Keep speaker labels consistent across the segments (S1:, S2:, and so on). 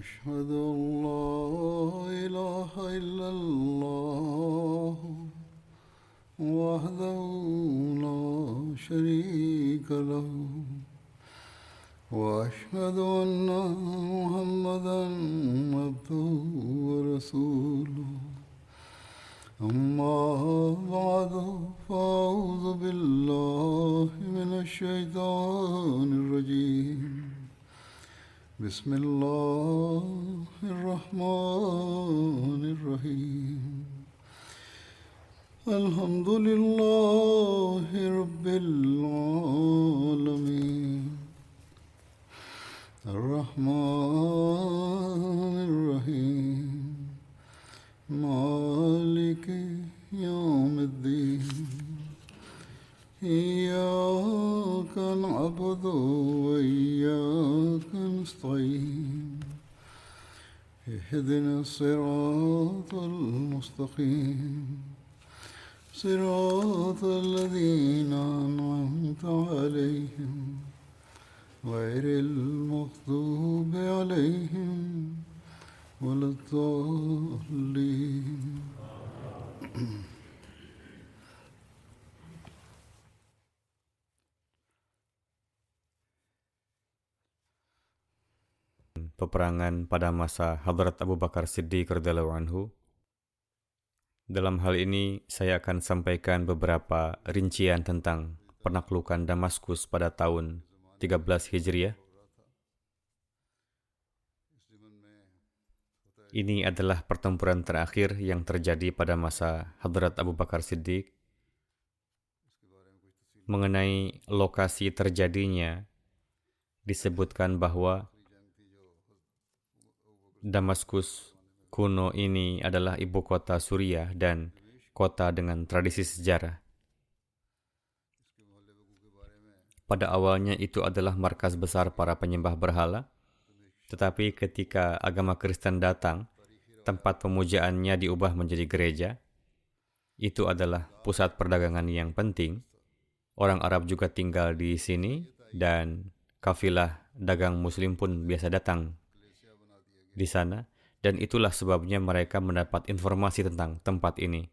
S1: أشهد أن لا إله إلا الله وحده لا شريك له وأشهد أن محمدا عبده ورسوله أما بعد فأعوذ بالله من الشيطان الرجيم بسم الله الرحمن الرحيم الحمد لله رب العالمين الرحمن الرحيم مالك يوم الدين إياك نعبد وإياك نستعين اهدنا الصراط المستقيم صراط الذين أنعمت عليهم غير المغضوب عليهم ولا الضالين.
S2: Peperangan pada masa Hadrat Abu Bakar Siddiq radhiyallahu anhu. Dalam hal ini saya akan sampaikan beberapa rincian tentang penaklukan Damaskus pada tahun 13 Hijriah. Ini adalah pertempuran terakhir yang terjadi pada masa Hadrat Abu Bakar Siddiq. Mengenai lokasi terjadinya, disebutkan bahwa Damaskus kuno ini adalah ibu kota Suriah dan kota dengan tradisi sejarah. Pada awalnya itu adalah markas besar para penyembah berhala, tetapi ketika agama Kristen datang, tempat pemujaannya diubah menjadi gereja. Itu adalah pusat perdagangan yang penting. Orang Arab juga tinggal di sini dan kafilah dagang Muslim pun biasa datang di sana, dan itulah sebabnya mereka mendapat informasi tentang tempat ini.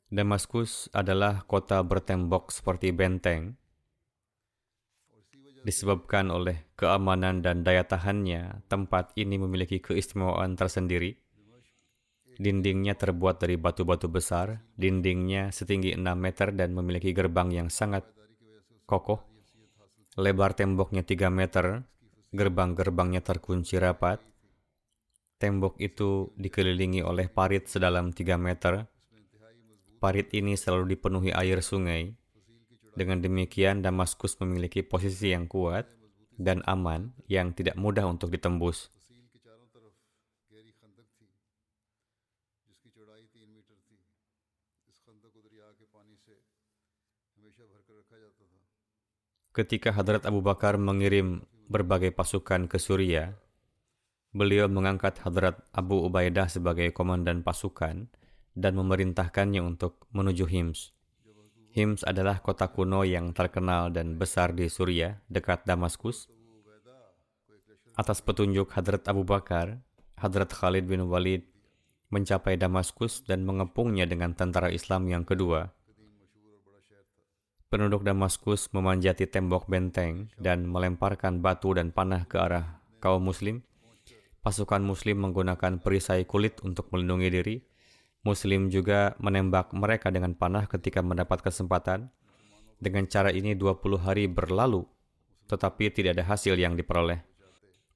S2: Damaskus adalah kota bertembok seperti benteng. Disebabkan oleh keamanan dan daya tahannya, tempat ini memiliki keistimewaan tersendiri. Dindingnya terbuat dari batu-batu besar, dindingnya setinggi 6 meter dan memiliki gerbang yang sangat kokoh. Lebar temboknya 3 meter, gerbang-gerbangnya terkunci rapat. Tembok itu dikelilingi oleh parit sedalam 3 meter. Parit ini selalu dipenuhi air sungai. Dengan demikian, Damaskus memiliki posisi yang kuat dan aman yang tidak mudah untuk ditembus. Ketika Hadrat Abu Bakar mengirim berbagai pasukan ke Suriah, beliau mengangkat Hadrat Abu Ubaidah sebagai komandan pasukan dan memerintahkannya untuk menuju Hims. Hims adalah kota kuno yang terkenal dan besar di Suriah, dekat Damaskus. Atas petunjuk Hadrat Abu Bakar, Hadrat Khalid bin Walid mencapai Damaskus dan mengepungnya dengan tentara Islam yang kedua. Penduduk Damaskus memanjati tembok benteng dan melemparkan batu dan panah ke arah kaum Muslim. Pasukan Muslim menggunakan perisai kulit untuk melindungi diri. Muslim juga menembak mereka dengan panah ketika mendapat kesempatan. Dengan cara ini 20 hari berlalu, tetapi tidak ada hasil yang diperoleh.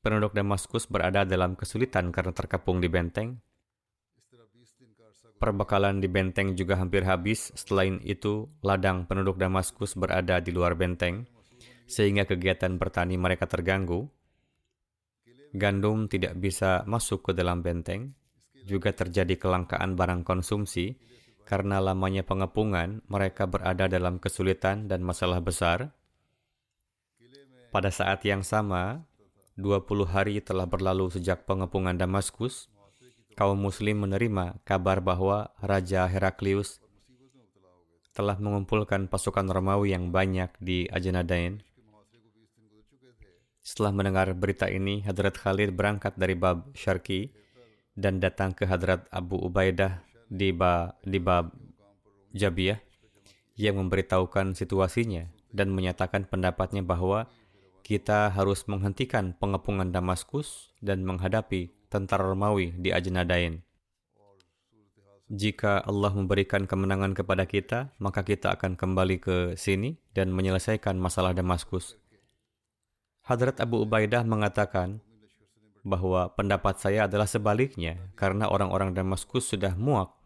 S2: Penduduk Damaskus berada dalam kesulitan karena terkepung di benteng. Perbekalan di benteng juga hampir habis. Selain itu, ladang penduduk Damaskus berada di luar benteng, sehingga kegiatan bertani mereka terganggu. Gandum tidak bisa masuk ke dalam benteng. Juga terjadi kelangkaan barang konsumsi. Karena lamanya pengepungan, mereka berada dalam kesulitan dan masalah besar. Pada saat yang sama, 20 hari telah berlalu sejak pengepungan Damaskus. Kaum Muslim menerima kabar bahwa Raja Heraklius telah mengumpulkan pasukan Romawi yang banyak di Ajenadain. Setelah mendengar berita ini, Hadrat Khalid berangkat dari Bab Syarqi dan datang ke Hadrat Abu Ubaidah di Bab Jabiyah yang memberitahukan situasinya dan menyatakan pendapatnya bahwa kita harus menghentikan pengepungan Damaskus dan menghadapi tentara Romawi di Ajnadain. Jika Allah memberikan kemenangan kepada kita, maka kita akan kembali ke sini dan menyelesaikan masalah Damaskus. Hadrat Abu Ubaidah mengatakan bahwa pendapat saya adalah sebaliknya, karena orang-orang Damaskus sudah muak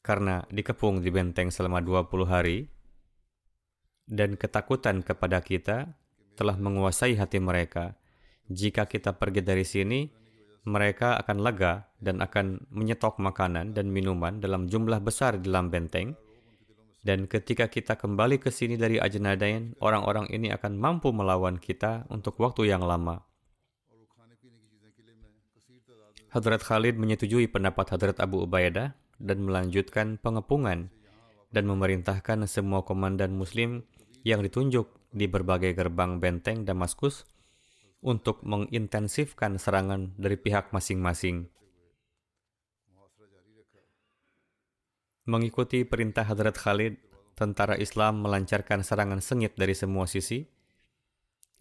S2: karena dikepung di benteng selama 20 hari, dan ketakutan kepada kita telah menguasai hati mereka. Jika kita pergi dari sini, mereka akan lega dan akan menyetok makanan dan minuman dalam jumlah besar di dalam benteng. Dan ketika kita kembali ke sini dari Ajnadain, orang-orang ini akan mampu melawan kita untuk waktu yang lama. Hadrat Khalid menyetujui pendapat Hadrat Abu Ubaidah dan melanjutkan pengepungan dan memerintahkan semua komandan muslim yang ditunjuk di berbagai gerbang benteng Damaskus untuk mengintensifkan serangan dari pihak masing-masing. Mengikuti perintah Hadrat Khalid, tentara Islam melancarkan serangan sengit dari semua sisi.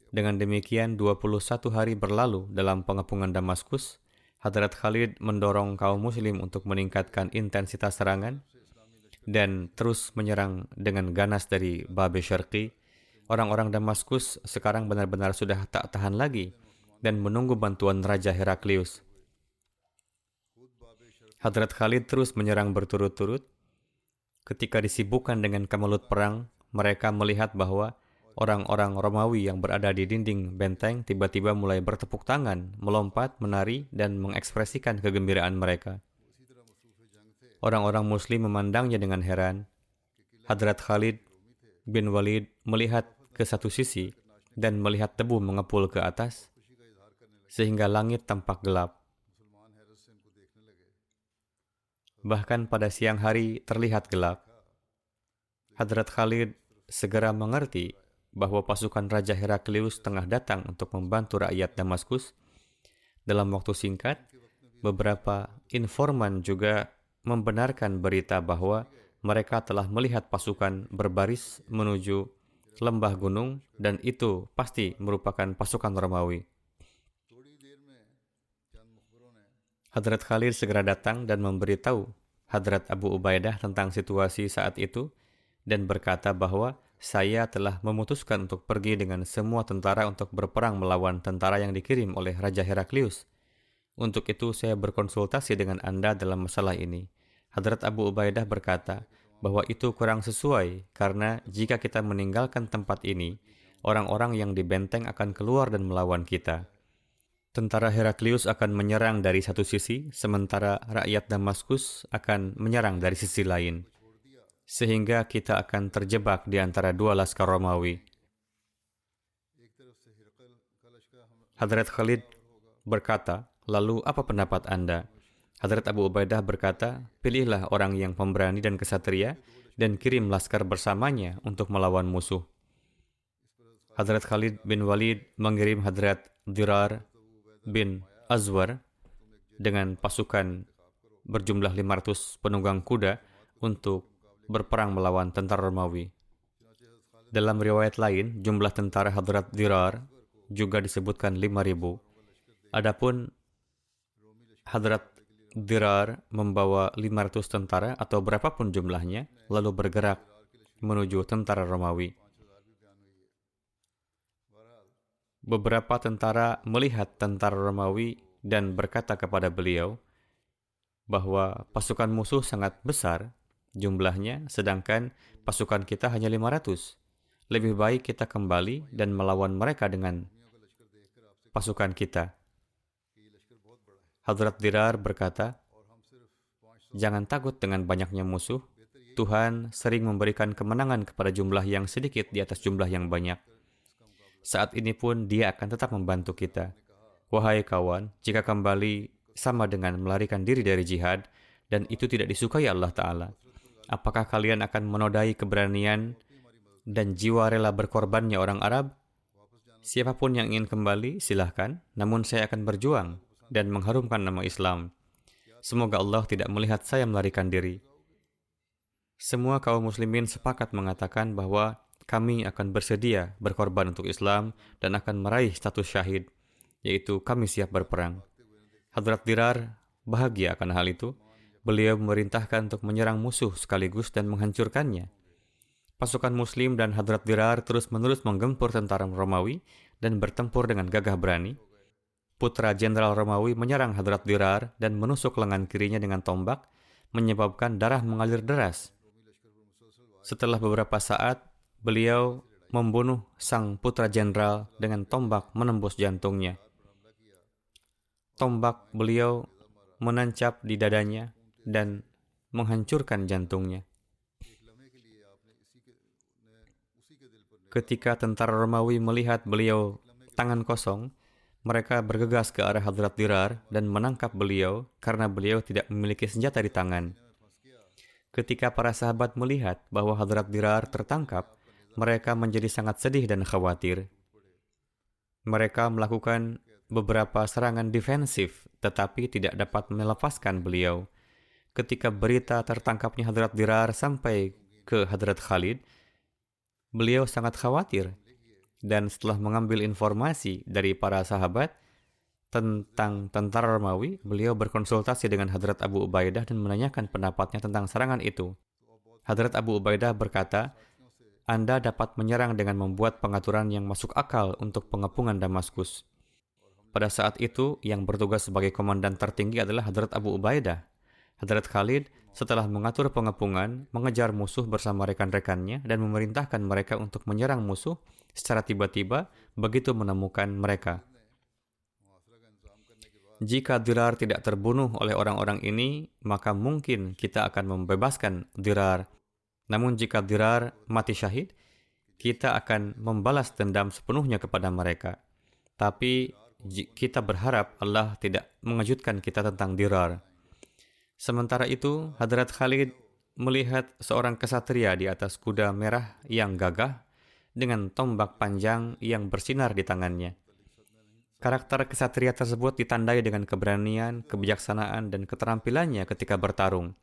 S2: Dengan demikian, 21 hari berlalu dalam pengepungan Damaskus. Hadrat Khalid mendorong kaum muslim untuk meningkatkan intensitas serangan dan terus menyerang dengan ganas dari Bab Syarqi. Orang-orang Damaskus sekarang benar-benar sudah tak tahan lagi dan menunggu bantuan Raja Heraklius. Hadrat Khalid terus menyerang berturut-turut. Ketika disibukkan dengan kemelut perang, mereka melihat bahwa orang-orang Romawi yang berada di dinding benteng tiba-tiba mulai bertepuk tangan, melompat, menari, dan mengekspresikan kegembiraan mereka. Orang-orang Muslim memandangnya dengan heran. Hadrat Khalid bin Walid melihat ke satu sisi dan melihat debu mengepul ke atas, sehingga langit tampak gelap. Bahkan pada siang hari terlihat gelap. Hadrat Khalid segera mengerti bahwa pasukan Raja Heraklius tengah datang untuk membantu rakyat Damaskus. Dalam waktu singkat, beberapa informan juga membenarkan berita bahwa mereka telah melihat pasukan berbaris menuju lembah gunung dan itu pasti merupakan pasukan Romawi. Hadrat Khalid segera datang dan memberitahu Hadrat Abu Ubaidah tentang situasi saat itu dan berkata bahwa saya telah memutuskan untuk pergi dengan semua tentara untuk berperang melawan tentara yang dikirim oleh Raja Heraklius. Untuk itu saya berkonsultasi dengan Anda dalam masalah ini. Hadrat Abu Ubaidah berkata bahwa itu kurang sesuai karena jika kita meninggalkan tempat ini, orang-orang yang di benteng akan keluar dan melawan kita. Tentara Heraklius akan menyerang dari satu sisi, sementara rakyat Damaskus akan menyerang dari sisi lain. Sehingga kita akan terjebak di antara dua laskar Romawi. Hadrat Khalid berkata, lalu apa pendapat Anda? Hadrat Abu Ubaidah berkata, pilihlah orang yang pemberani dan kesatria dan kirim laskar bersamanya untuk melawan musuh. Hadrat Khalid bin Walid mengirim Hadrat Dirar bin Azwar dengan pasukan berjumlah 500 penunggang kuda untuk berperang melawan tentara Romawi. Dalam riwayat lain, jumlah tentara Hadrat Dirar juga disebutkan 5.000. Adapun Hadrat Dirar membawa 500 tentara atau berapapun jumlahnya, lalu bergerak menuju tentara Romawi. Beberapa tentara melihat tentara Romawi dan berkata kepada beliau bahwa pasukan musuh sangat besar jumlahnya, sedangkan pasukan kita hanya 500. Lebih baik kita kembali dan melawan mereka dengan pasukan kita. Hadrat Dirar berkata, jangan takut dengan banyaknya musuh. Tuhan sering memberikan kemenangan kepada jumlah yang sedikit di atas jumlah yang banyak. Saat ini pun dia akan tetap membantu kita. Wahai kawan, jika kembali sama dengan melarikan diri dari jihad, dan itu tidak disukai Allah Ta'ala, apakah kalian akan menodai keberanian dan jiwa rela berkorbannya orang Arab? Siapapun yang ingin kembali, silahkan. Namun saya akan berjuang dan mengharumkan nama Islam. Semoga Allah tidak melihat saya melarikan diri. Semua kaum muslimin sepakat mengatakan bahwa kami akan bersedia berkorban untuk Islam dan akan meraih status syahid, yaitu kami siap berperang. Hadrat Dirar bahagia akan hal itu. Beliau memerintahkan untuk menyerang musuh sekaligus dan menghancurkannya. Pasukan Muslim dan Hadrat Dirar terus-menerus menggempur tentara Romawi dan bertempur dengan gagah berani. Putra Jenderal Romawi menyerang Hadrat Dirar dan menusuk lengan kirinya dengan tombak, menyebabkan darah mengalir deras. Setelah beberapa saat, beliau membunuh sang putra jenderal dengan tombak menembus jantungnya. Tombak beliau menancap di dadanya dan menghancurkan jantungnya. Ketika tentara Romawi melihat beliau tangan kosong, mereka bergegas ke arah Hadrat Dirar dan menangkap beliau karena beliau tidak memiliki senjata di tangan. Ketika para sahabat melihat bahwa Hadrat Dirar tertangkap, mereka menjadi sangat sedih dan khawatir. Mereka melakukan beberapa serangan defensif, tetapi tidak dapat melepaskan beliau. Ketika berita tertangkapnya Hadrat Dirar sampai ke Hadrat Khalid, beliau sangat khawatir, dan setelah mengambil informasi dari para sahabat tentang tentara Romawi, beliau berkonsultasi dengan Hadrat Abu Ubaidah dan menanyakan pendapatnya tentang serangan itu. Hadrat Abu Ubaidah berkata, Anda dapat menyerang dengan membuat pengaturan yang masuk akal untuk pengepungan Damaskus. Pada saat itu, yang bertugas sebagai komandan tertinggi adalah Hadrat Abu Ubaidah. Hadrat Khalid setelah mengatur pengepungan, mengejar musuh bersama rekan-rekannya dan memerintahkan mereka untuk menyerang musuh secara tiba-tiba begitu menemukan mereka. Jika Dirar tidak terbunuh oleh orang-orang ini, maka mungkin kita akan membebaskan Dirar. Namun jika Dirar mati syahid, kita akan membalas dendam sepenuhnya kepada mereka. Tapi kita berharap Allah tidak mengejutkan kita tentang Dirar. Sementara itu, Hadrat Khalid melihat seorang kesatria di atas kuda merah yang gagah dengan tombak panjang yang bersinar di tangannya. Karakter kesatria tersebut ditandai dengan keberanian, kebijaksanaan, dan keterampilannya ketika bertarung.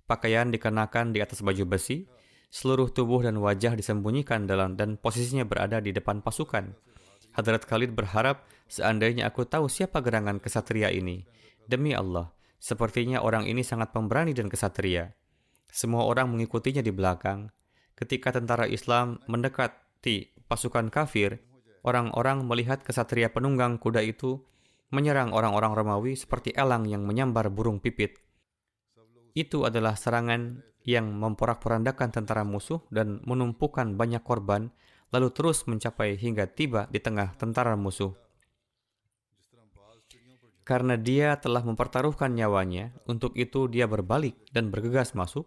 S2: Pakaian dikenakan di atas baju besi, seluruh tubuh dan wajah disembunyikan dan posisinya berada di depan pasukan. Hadrat Khalid berharap seandainya aku tahu siapa gerangan kesatria ini. Demi Allah, sepertinya orang ini sangat pemberani dan kesatria. Semua orang mengikutinya di belakang. Ketika tentara Islam mendekati pasukan kafir, orang-orang melihat kesatria penunggang kuda itu menyerang orang-orang Romawi seperti elang yang menyambar burung pipit. Itu adalah serangan yang memporak-porandakan tentara musuh dan menumpukan banyak korban, lalu terus mencapai hingga tiba di tengah tentara musuh. Karena dia telah mempertaruhkan nyawanya, untuk itu dia berbalik dan bergegas masuk,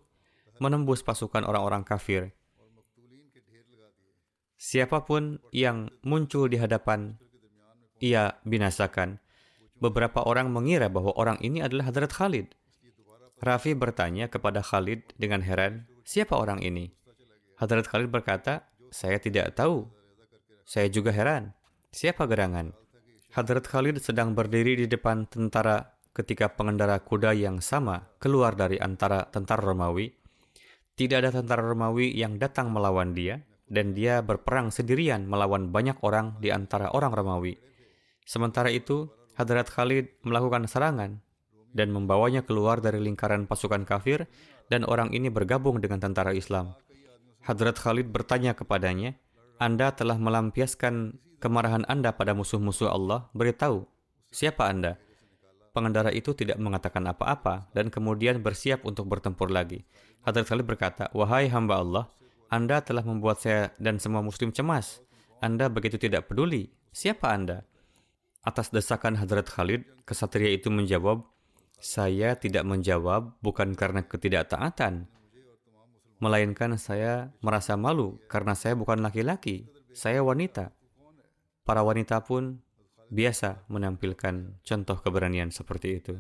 S2: menembus pasukan orang-orang kafir. Siapapun yang muncul di hadapan, ia binasakan. Beberapa orang mengira bahwa orang ini adalah Hadrat Khalid. Rafi bertanya kepada Khalid dengan heran, siapa orang ini? Hadrat Khalid berkata, saya tidak tahu. Saya juga heran. Siapa gerangan? Hadrat Khalid sedang berdiri di depan tentara ketika pengendara kuda yang sama keluar dari antara tentara Romawi. Tidak ada tentara Romawi yang datang melawan dia, dan dia berperang sendirian melawan banyak orang di antara orang Romawi. Sementara itu, Hadrat Khalid melakukan serangan dan membawanya keluar dari lingkaran pasukan kafir, dan orang ini bergabung dengan tentara Islam. Hadrat Khalid bertanya kepadanya, Anda telah melampiaskan kemarahan Anda pada musuh-musuh Allah, beritahu, siapa Anda? Pengendara itu tidak mengatakan apa-apa dan kemudian bersiap untuk bertempur lagi. Hadrat Khalid berkata, wahai hamba Allah, Anda telah membuat saya dan semua muslim cemas. Anda begitu tidak peduli. Siapa Anda? Atas desakan Hadrat Khalid, kesatria itu menjawab, saya tidak menjawab bukan karena ketidaktaatan, melainkan saya merasa malu karena saya bukan laki-laki, saya wanita. Para wanita pun biasa menampilkan contoh keberanian seperti itu.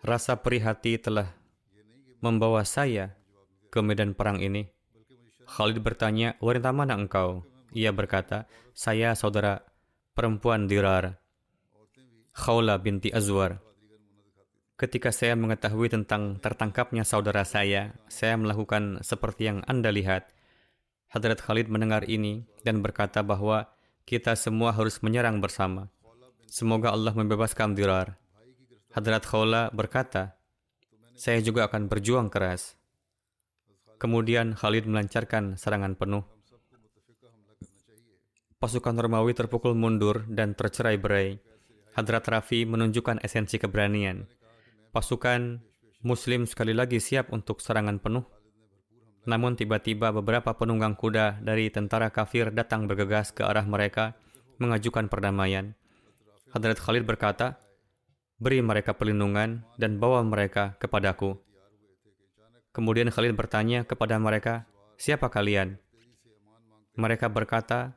S2: Rasa perih-hati telah membawa saya ke medan perang ini. Khalid bertanya, wanita mana engkau? Ia berkata, saya saudara perempuan Dirar, Khawla binti Azwar. Ketika saya mengetahui tentang tertangkapnya saudara saya melakukan seperti yang Anda lihat. Hadrat Khalid mendengar ini dan berkata bahwa kita semua harus menyerang bersama. Semoga Allah membebaskan Dirar. Hadrat Khawla berkata, saya juga akan berjuang keras. Kemudian Khalid melancarkan serangan penuh. Pasukan Romawi terpukul mundur dan tercerai-berai. Hadrat Rafi menunjukkan esensi keberanian. Pasukan Muslim sekali lagi siap untuk serangan penuh. Namun tiba-tiba beberapa penunggang kuda dari tentara kafir datang bergegas ke arah mereka, mengajukan perdamaian. Hadrat Khalid berkata, beri mereka perlindungan dan bawa mereka kepadaku. Kemudian Khalid bertanya kepada mereka, siapa kalian? Mereka berkata,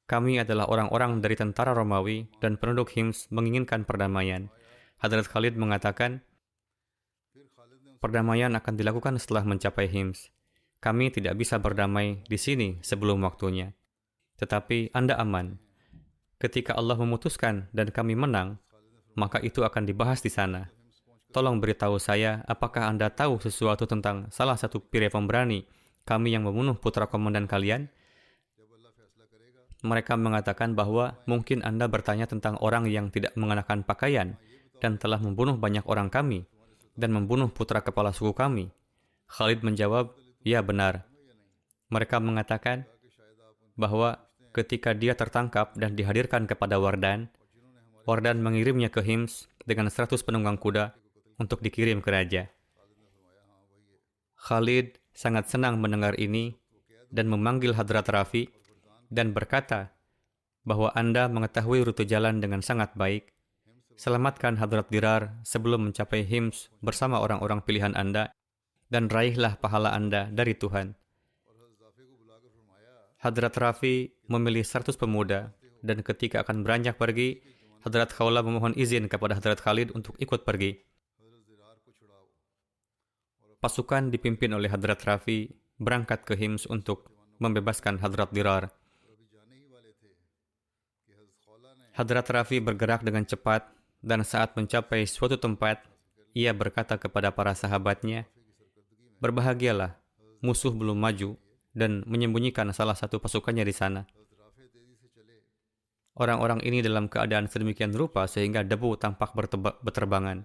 S2: kami adalah orang-orang dari tentara Romawi dan penduduk Hims menginginkan perdamaian. Hadrat Khalid mengatakan, perdamaian akan dilakukan setelah mencapai Hims. Kami tidak bisa berdamai di sini sebelum waktunya. Tetapi Anda aman. Ketika Allah memutuskan dan kami menang, maka itu akan dibahas di sana. Tolong beritahu saya, apakah Anda tahu sesuatu tentang salah satu pire pemberani kami yang membunuh putra komandan kalian? Mereka mengatakan bahwa mungkin Anda bertanya tentang orang yang tidak mengenakan pakaian dan telah membunuh banyak orang kami dan membunuh putra kepala suku kami. Khalid menjawab, ya benar. Mereka mengatakan bahwa ketika dia tertangkap dan dihadirkan kepada Wardan mengirimnya ke Hims dengan 100 penunggang kuda untuk dikirim ke raja. Khalid sangat senang mendengar ini dan memanggil Hadrat Rafi dan berkata bahwa Anda mengetahui rute jalan dengan sangat baik. Selamatkan Hadrat Dirar sebelum mencapai Hims bersama orang-orang pilihan Anda dan raihlah pahala Anda dari Tuhan. Hadrat Rafi memilih 100 pemuda dan ketika akan beranjak pergi, Hadrat Khawla memohon izin kepada Hadrat Khalid untuk ikut pergi. Pasukan dipimpin oleh Hadrat Rafi berangkat ke Hims untuk membebaskan Hadrat Dirar. Hadrat Rafi bergerak dengan cepat dan saat mencapai suatu tempat, ia berkata kepada para sahabatnya, berbahagialah, musuh belum maju dan menyembunyikan salah satu pasukannya di sana. Orang-orang ini dalam keadaan sedemikian rupa sehingga debu tampak berterbangan.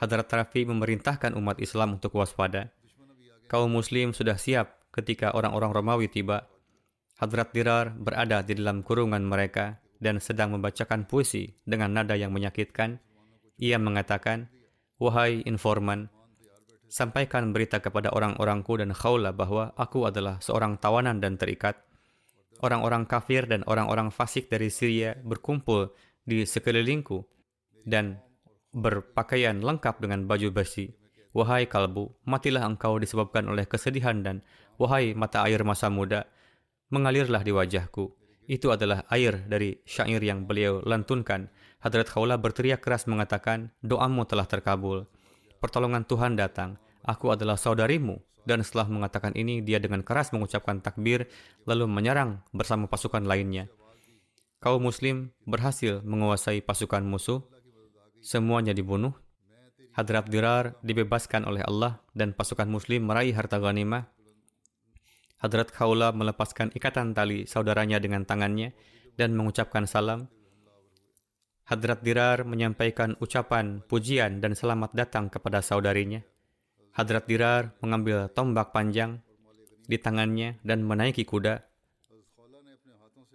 S2: Hadrat Rafi memerintahkan umat Islam untuk waspada. Kaum Muslim sudah siap ketika orang-orang Romawi tiba. Hadrat Dirar berada di dalam kurungan mereka dan sedang membacakan puisi dengan nada yang menyakitkan. Ia mengatakan, wahai informan, sampaikan berita kepada orang-orangku dan Khawla bahwa aku adalah seorang tawanan dan terikat. Orang-orang kafir dan orang-orang fasik dari Syria berkumpul di sekelilingku dan berpakaian lengkap dengan baju besi. Wahai kalbu, matilah engkau disebabkan oleh kesedihan dan wahai mata air masa muda, mengalirlah di wajahku. Itu adalah air dari syair yang beliau lantunkan. Hadrat Khawla berteriak keras mengatakan, doamu telah terkabul. Pertolongan Tuhan datang. Aku adalah saudarimu. Dan setelah mengatakan ini, dia dengan keras mengucapkan takbir, lalu menyerang bersama pasukan lainnya. Kaum Muslim berhasil menguasai pasukan musuh. Semuanya dibunuh. Hadrat Dirar dibebaskan oleh Allah dan pasukan Muslim meraih harta ghanimah. Hadrat Khawla melepaskan ikatan tali saudaranya dengan tangannya dan mengucapkan salam. Hadrat Dirar menyampaikan ucapan pujian dan selamat datang kepada saudarinya. Hadrat Dirar mengambil tombak panjang di tangannya dan menaiki kuda.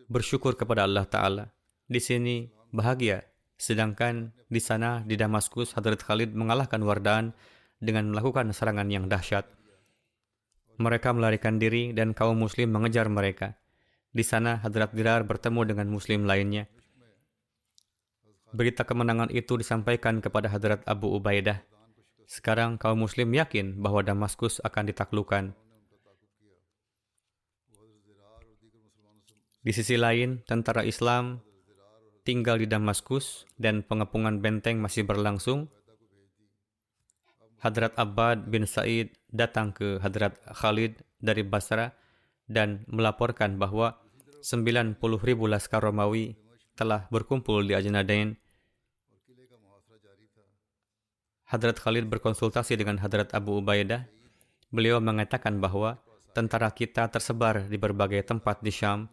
S2: Bersyukur kepada Allah Ta'ala. Di sini bahagia. Sedangkan di sana di Damaskus, Hadrat Khalid mengalahkan Wardan dengan melakukan serangan yang dahsyat. Mereka melarikan diri dan kaum Muslim mengejar mereka. Di sana Hadrat Dirar bertemu dengan Muslim lainnya. Berita kemenangan itu disampaikan kepada Hadrat Abu Ubaidah. Sekarang kaum Muslim yakin bahwa Damaskus akan ditaklukkan. Di sisi lain, tentara Islam tinggal di Damaskus dan pengepungan benteng masih berlangsung. Hadrat Abbad bin Sa'id datang ke Hadrat Khalid dari Basra dan melaporkan bahwa 90.000 laskar Romawi telah berkumpul di Ajnadain. Hadrat Khalid berkonsultasi dengan Hadrat Abu Ubaidah. Beliau mengatakan bahwa tentara kita tersebar di berbagai tempat di Syam.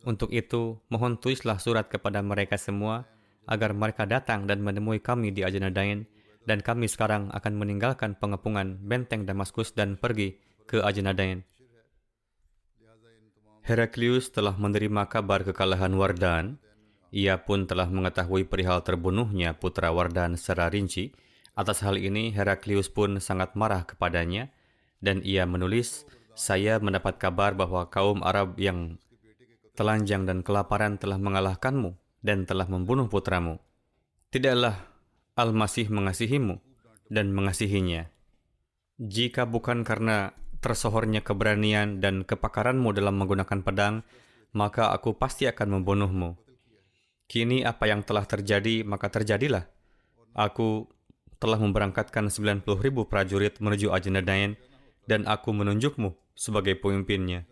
S2: Untuk itu, mohon tulislah surat kepada mereka semua agar mereka datang dan menemui kami di Ajnadain, dan kami sekarang akan meninggalkan pengepungan benteng Damaskus dan pergi ke Ajnadain. Heraklius telah menerima kabar kekalahan Wardan. Ia pun telah mengetahui perihal terbunuhnya putra Wardan secara rinci. Atas hal ini, Heraklius pun sangat marah kepadanya, dan ia menulis, "Saya mendapat kabar bahwa kaum Arab yang telanjang dan kelaparan telah mengalahkanmu dan telah membunuh putramu. Tidaklah Al-Masih mengasihimu dan mengasihinya. Jika bukan karena tersohornya keberanian dan kepakaranmu dalam menggunakan pedang, maka aku pasti akan membunuhmu. Kini apa yang telah terjadi, maka terjadilah. Aku telah memberangkatkan 90.000 prajurit menuju Ajnadain, dan aku menunjukmu sebagai pemimpinnya."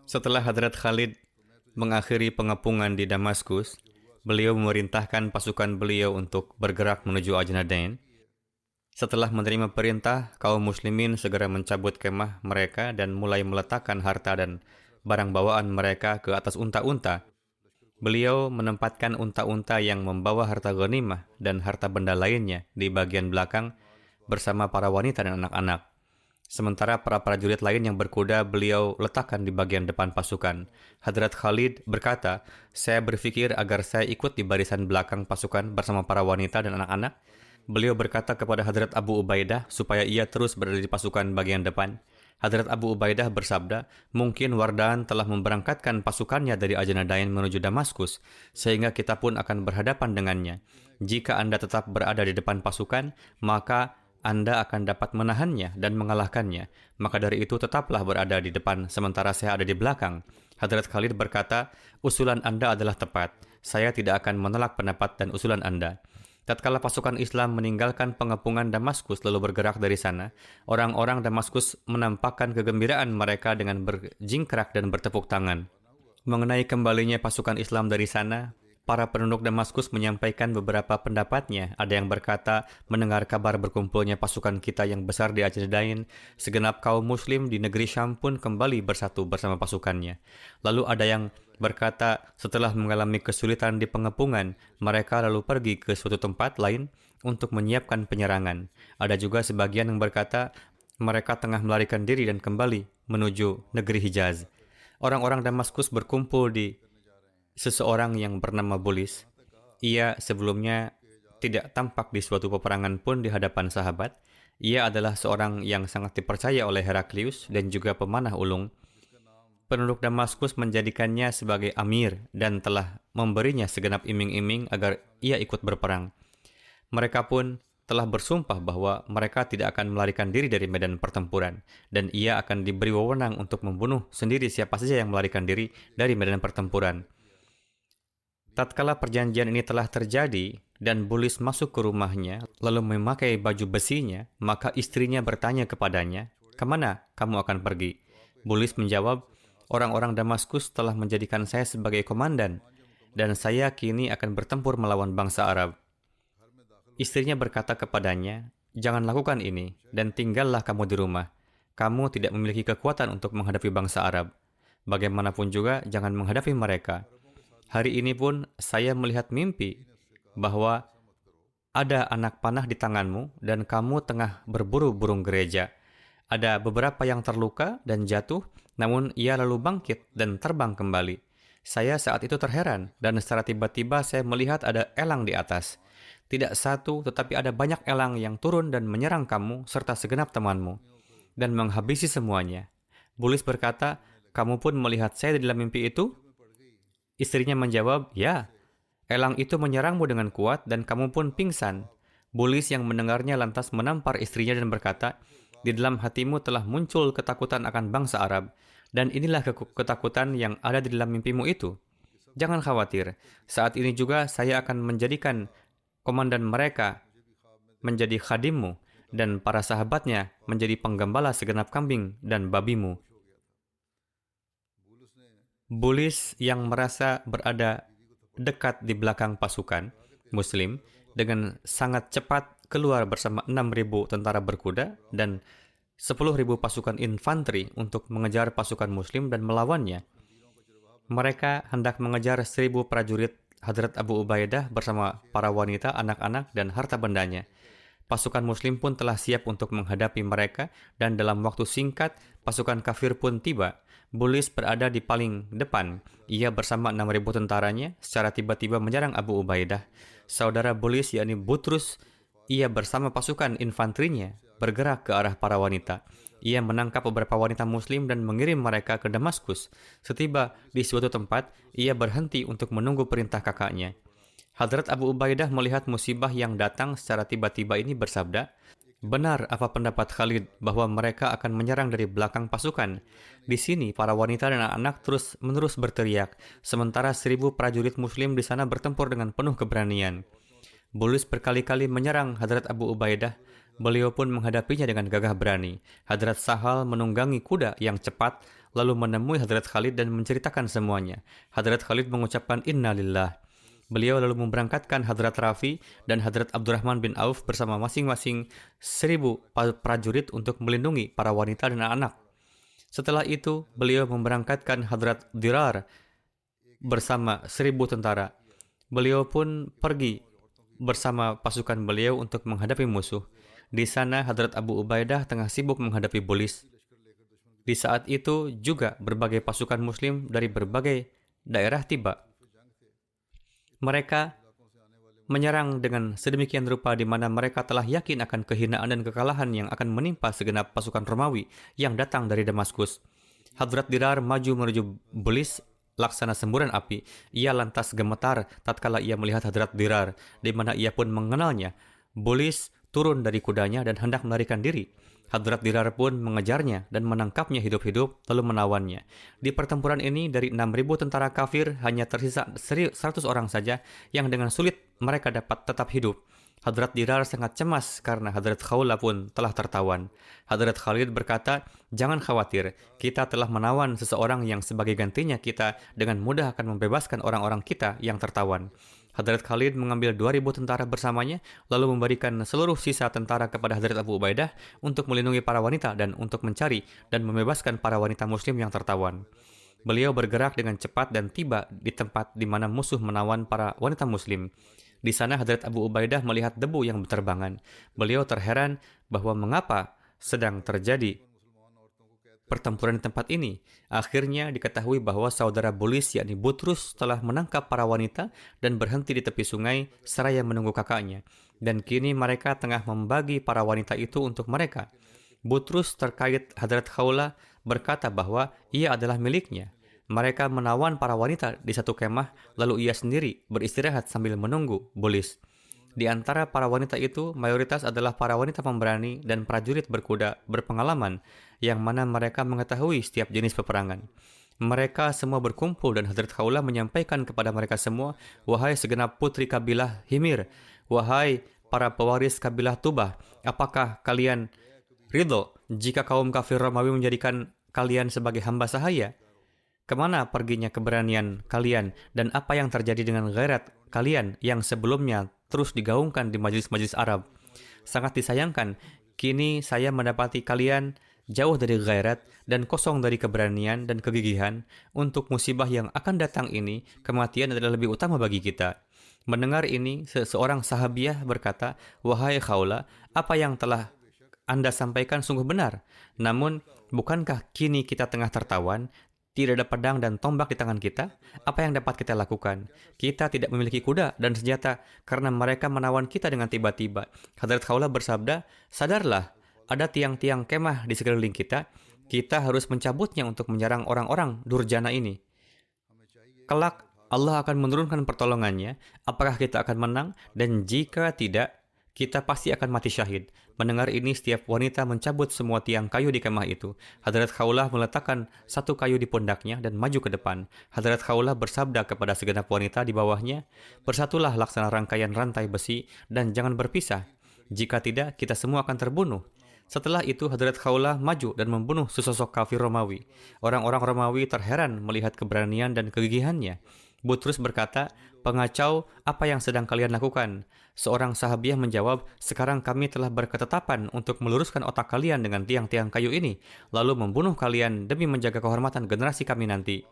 S2: Setelah Hadrat Khalid mengakhiri pengepungan di Damaskus, beliau memerintahkan pasukan beliau untuk bergerak menuju Ajnadain. Setelah menerima perintah, kaum muslimin segera mencabut kemah mereka dan mulai meletakkan harta dan barang bawaan mereka ke atas unta-unta. Beliau menempatkan unta-unta yang membawa harta ghanimah dan harta benda lainnya di bagian belakang bersama para wanita dan anak-anak. Sementara para prajurit lain yang berkuda beliau letakkan di bagian depan pasukan. Hadrat Khalid berkata, "Saya berpikir agar saya ikut di barisan belakang pasukan bersama para wanita dan anak-anak." Beliau berkata kepada Hadrat Abu Ubaidah supaya ia terus berada di pasukan bagian depan. Hadrat Abu Ubaidah bersabda, "Mungkin Wardan telah memberangkatkan pasukannya dari Ajnadain menuju Damaskus, sehingga kita pun akan berhadapan dengannya. Jika Anda tetap berada di depan pasukan, maka Anda akan dapat menahannya dan mengalahkannya. Maka dari itu tetaplah berada di depan, sementara saya ada di belakang." Hadrat Khalid berkata, "Usulan Anda adalah tepat. Saya tidak akan menolak pendapat dan usulan Anda." Tatkala pasukan Islam meninggalkan pengepungan Damaskus lalu bergerak dari sana, orang-orang Damaskus menampakkan kegembiraan mereka dengan berjingkrak dan bertepuk tangan. Mengenai kembalinya pasukan Islam dari sana, para penduduk Damaskus menyampaikan beberapa pendapatnya. Ada yang berkata, mendengar kabar berkumpulnya pasukan kita yang besar di Ajnadain, segenap kaum muslim di negeri Syam pun kembali bersatu bersama pasukannya. Lalu ada yang berkata, setelah mengalami kesulitan di pengepungan, mereka lalu pergi ke suatu tempat lain untuk menyiapkan penyerangan. Ada juga sebagian yang berkata, mereka tengah melarikan diri dan kembali menuju negeri Hijaz. Orang-orang Damaskus berkumpul di seseorang yang bernama Bulis. Ia sebelumnya tidak tampak di suatu peperangan pun di hadapan sahabat. Ia adalah seorang yang sangat dipercaya oleh Heraklius dan juga pemanah ulung. Penduduk Damaskus menjadikannya sebagai amir dan telah memberinya segenap iming-iming agar ia ikut berperang. Mereka pun telah bersumpah bahwa mereka tidak akan melarikan diri dari medan pertempuran, dan ia akan diberi wewenang untuk membunuh sendiri siapa saja yang melarikan diri dari medan pertempuran. Tatkala perjanjian ini telah terjadi dan Bulis masuk ke rumahnya lalu memakai baju besinya, maka istrinya bertanya kepadanya, "Kemana kamu akan pergi?" Bulis menjawab, "Orang-orang Damaskus telah menjadikan saya sebagai komandan, dan saya kini akan bertempur melawan bangsa Arab." Istrinya berkata kepadanya, "Jangan lakukan ini, dan tinggallah kamu di rumah. Kamu tidak memiliki kekuatan untuk menghadapi bangsa Arab. Bagaimanapun juga, jangan menghadapi mereka. Hari ini pun saya melihat mimpi bahwa ada anak panah di tanganmu, dan kamu tengah berburu burung gereja. Ada beberapa yang terluka dan jatuh, namun ia lalu bangkit dan terbang kembali. Saya saat itu terheran, dan secara tiba-tiba saya melihat ada elang di atas. Tidak satu, tetapi ada banyak elang yang turun dan menyerang kamu serta segenap temanmu, dan menghabisi semuanya." Bulis berkata, "Kamu pun melihat saya di dalam mimpi itu?" Istrinya menjawab, "Ya, elang itu menyerangmu dengan kuat dan kamu pun pingsan." Bulis yang mendengarnya lantas menampar istrinya dan berkata, "Di dalam hatimu telah muncul ketakutan akan bangsa Arab, dan inilah ketakutan yang ada di dalam mimpimu itu. Jangan khawatir, saat ini juga saya akan menjadikan komandan mereka menjadi khadimmu, dan para sahabatnya menjadi penggembala segenap kambing dan babimu." Bulis yang merasa berada dekat di belakang pasukan Muslim dengan sangat cepat keluar bersama 6.000 tentara berkuda dan 10.000 pasukan infanteri untuk mengejar pasukan Muslim dan melawannya. Mereka hendak mengejar 1.000 prajurit Hadrat Abu Ubaidah bersama para wanita, anak-anak, dan harta bendanya. Pasukan Muslim pun telah siap untuk menghadapi mereka dan dalam waktu singkat pasukan kafir pun tiba. Bulis berada di paling depan. Ia bersama 6.000 tentaranya secara tiba-tiba menyerang Abu Ubaidah. Saudara Bulis yakni Butrus, ia bersama pasukan infanterinya bergerak ke arah para wanita. Ia menangkap beberapa wanita Muslim dan mengirim mereka ke Damaskus. Setiba di suatu tempat, ia berhenti untuk menunggu perintah kakaknya. Hadrat Abu Ubaidah melihat musibah yang datang secara tiba-tiba ini bersabda, "Benar apa pendapat Khalid bahwa mereka akan menyerang dari belakang pasukan? Di sini para wanita dan anak-anak terus-menerus berteriak, sementara 1.000 prajurit Muslim di sana bertempur dengan penuh keberanian." Bulis berkali-kali menyerang Hadrat Abu Ubaidah. Beliau pun menghadapinya dengan gagah berani. Hadrat Sahal menunggangi kuda yang cepat, lalu menemui Hadrat Khalid dan menceritakan semuanya. Hadrat Khalid mengucapkan innalillah. Beliau lalu memberangkatkan Hadrat Rafi dan Hadrat Abdurrahman bin Auf bersama masing-masing 1.000 prajurit untuk melindungi para wanita dan anak. Setelah itu, beliau memberangkatkan Hadrat Dirar bersama 1.000 tentara. Beliau pun pergi bersama pasukan beliau untuk menghadapi musuh. Di sana, Hadrat Abu Ubaidah tengah sibuk menghadapi Bulis. Di saat itu juga berbagai pasukan Muslim dari berbagai daerah tiba. Mereka menyerang dengan sedemikian rupa di mana mereka telah yakin akan kehinaan dan kekalahan yang akan menimpa segenap pasukan Romawi yang datang dari Damaskus. Hadrat Dirar maju menuju Bulis laksana semburan api. Ia lantas gemetar tatkala ia melihat Hadrat Dirar, di mana ia pun mengenalnya. Bulis turun dari kudanya dan hendak melarikan diri. Hadrat Dirar pun mengejarnya dan menangkapnya hidup-hidup lalu menawannya. Di pertempuran ini dari 6.000 tentara kafir hanya tersisa 100 orang saja yang dengan sulit mereka dapat tetap hidup. Hadrat Dirar sangat cemas karena Hadrat Khawla pun telah tertawan. Hadrat Khalid berkata, "Jangan khawatir, kita telah menawan seseorang yang sebagai gantinya kita dengan mudah akan membebaskan orang-orang kita yang tertawan." Hadrat Khalid mengambil 2.000 tentara bersamanya, lalu memberikan seluruh sisa tentara kepada Hadrat Abu Ubaidah untuk melindungi para wanita dan untuk mencari dan membebaskan para wanita Muslim yang tertawan. Beliau bergerak dengan cepat dan tiba di tempat di mana musuh menawan para wanita Muslim. Di sana Hadrat Abu Ubaidah melihat debu yang berterbangan. Beliau terheran bahwa mengapa sedang terjadi pertempuran di tempat ini. Akhirnya diketahui bahwa saudara Bulis yakni Butrus telah menangkap para wanita dan berhenti di tepi sungai seraya menunggu kakaknya. Dan kini mereka tengah membagi para wanita itu untuk mereka. Butrus terkait Hadrat Khawla berkata bahwa ia adalah miliknya. Mereka menawan para wanita di satu kemah, lalu ia sendiri beristirahat sambil menunggu Bulis. Di antara para wanita itu, mayoritas adalah para wanita pemberani dan prajurit berkuda berpengalaman, yang mana mereka mengetahui setiap jenis peperangan. Mereka semua berkumpul dan Hadrat Khawla menyampaikan kepada mereka semua, "Wahai segenap putri kabilah Himir, wahai para pewaris kabilah Tubah, apakah kalian ridho jika kaum kafir Romawi menjadikan kalian sebagai hamba sahaya? Kemana perginya keberanian kalian dan apa yang terjadi dengan ghairat kalian yang sebelumnya terus digaungkan di majelis-majelis Arab? Sangat disayangkan, kini saya mendapati kalian jauh dari ghairat dan kosong dari keberanian dan kegigihan. Untuk musibah yang akan datang ini, kematian adalah lebih utama bagi kita." Mendengar ini, seorang sahabiah berkata, "Wahai Khawla, apa yang telah Anda sampaikan sungguh benar. Namun, bukankah kini kita tengah tertawan? Tidak ada pedang dan tombak di tangan kita. Apa yang dapat kita lakukan? Kita tidak memiliki kuda dan senjata karena mereka menawan kita dengan tiba-tiba." Hadrat Khawla bersabda, "Sadarlah, ada tiang-tiang kemah di sekeliling kita. Kita harus mencabutnya untuk menyerang orang-orang durjana ini. Kelak, Allah akan menurunkan pertolongannya. Apakah kita akan menang? Dan jika tidak, kita pasti akan mati syahid." Mendengar ini, setiap wanita mencabut semua tiang kayu di kemah itu. Hadrat Khawla meletakkan satu kayu di pundaknya dan maju ke depan. Hadrat Khawla bersabda kepada segenap wanita di bawahnya, "Bersatulah laksana rangkaian rantai besi dan jangan berpisah. Jika tidak, kita semua akan terbunuh." Setelah itu Hadrat Khawlah maju dan membunuh sesosok kafir Romawi. Orang-orang Romawi terheran melihat keberanian dan kegigihannya. Butrus berkata, "Pengacau, apa yang sedang kalian lakukan?" Seorang sahabiah menjawab, "Sekarang kami telah berketetapan untuk meluruskan otak kalian dengan tiang-tiang kayu ini, lalu membunuh kalian demi menjaga kehormatan generasi kami nanti."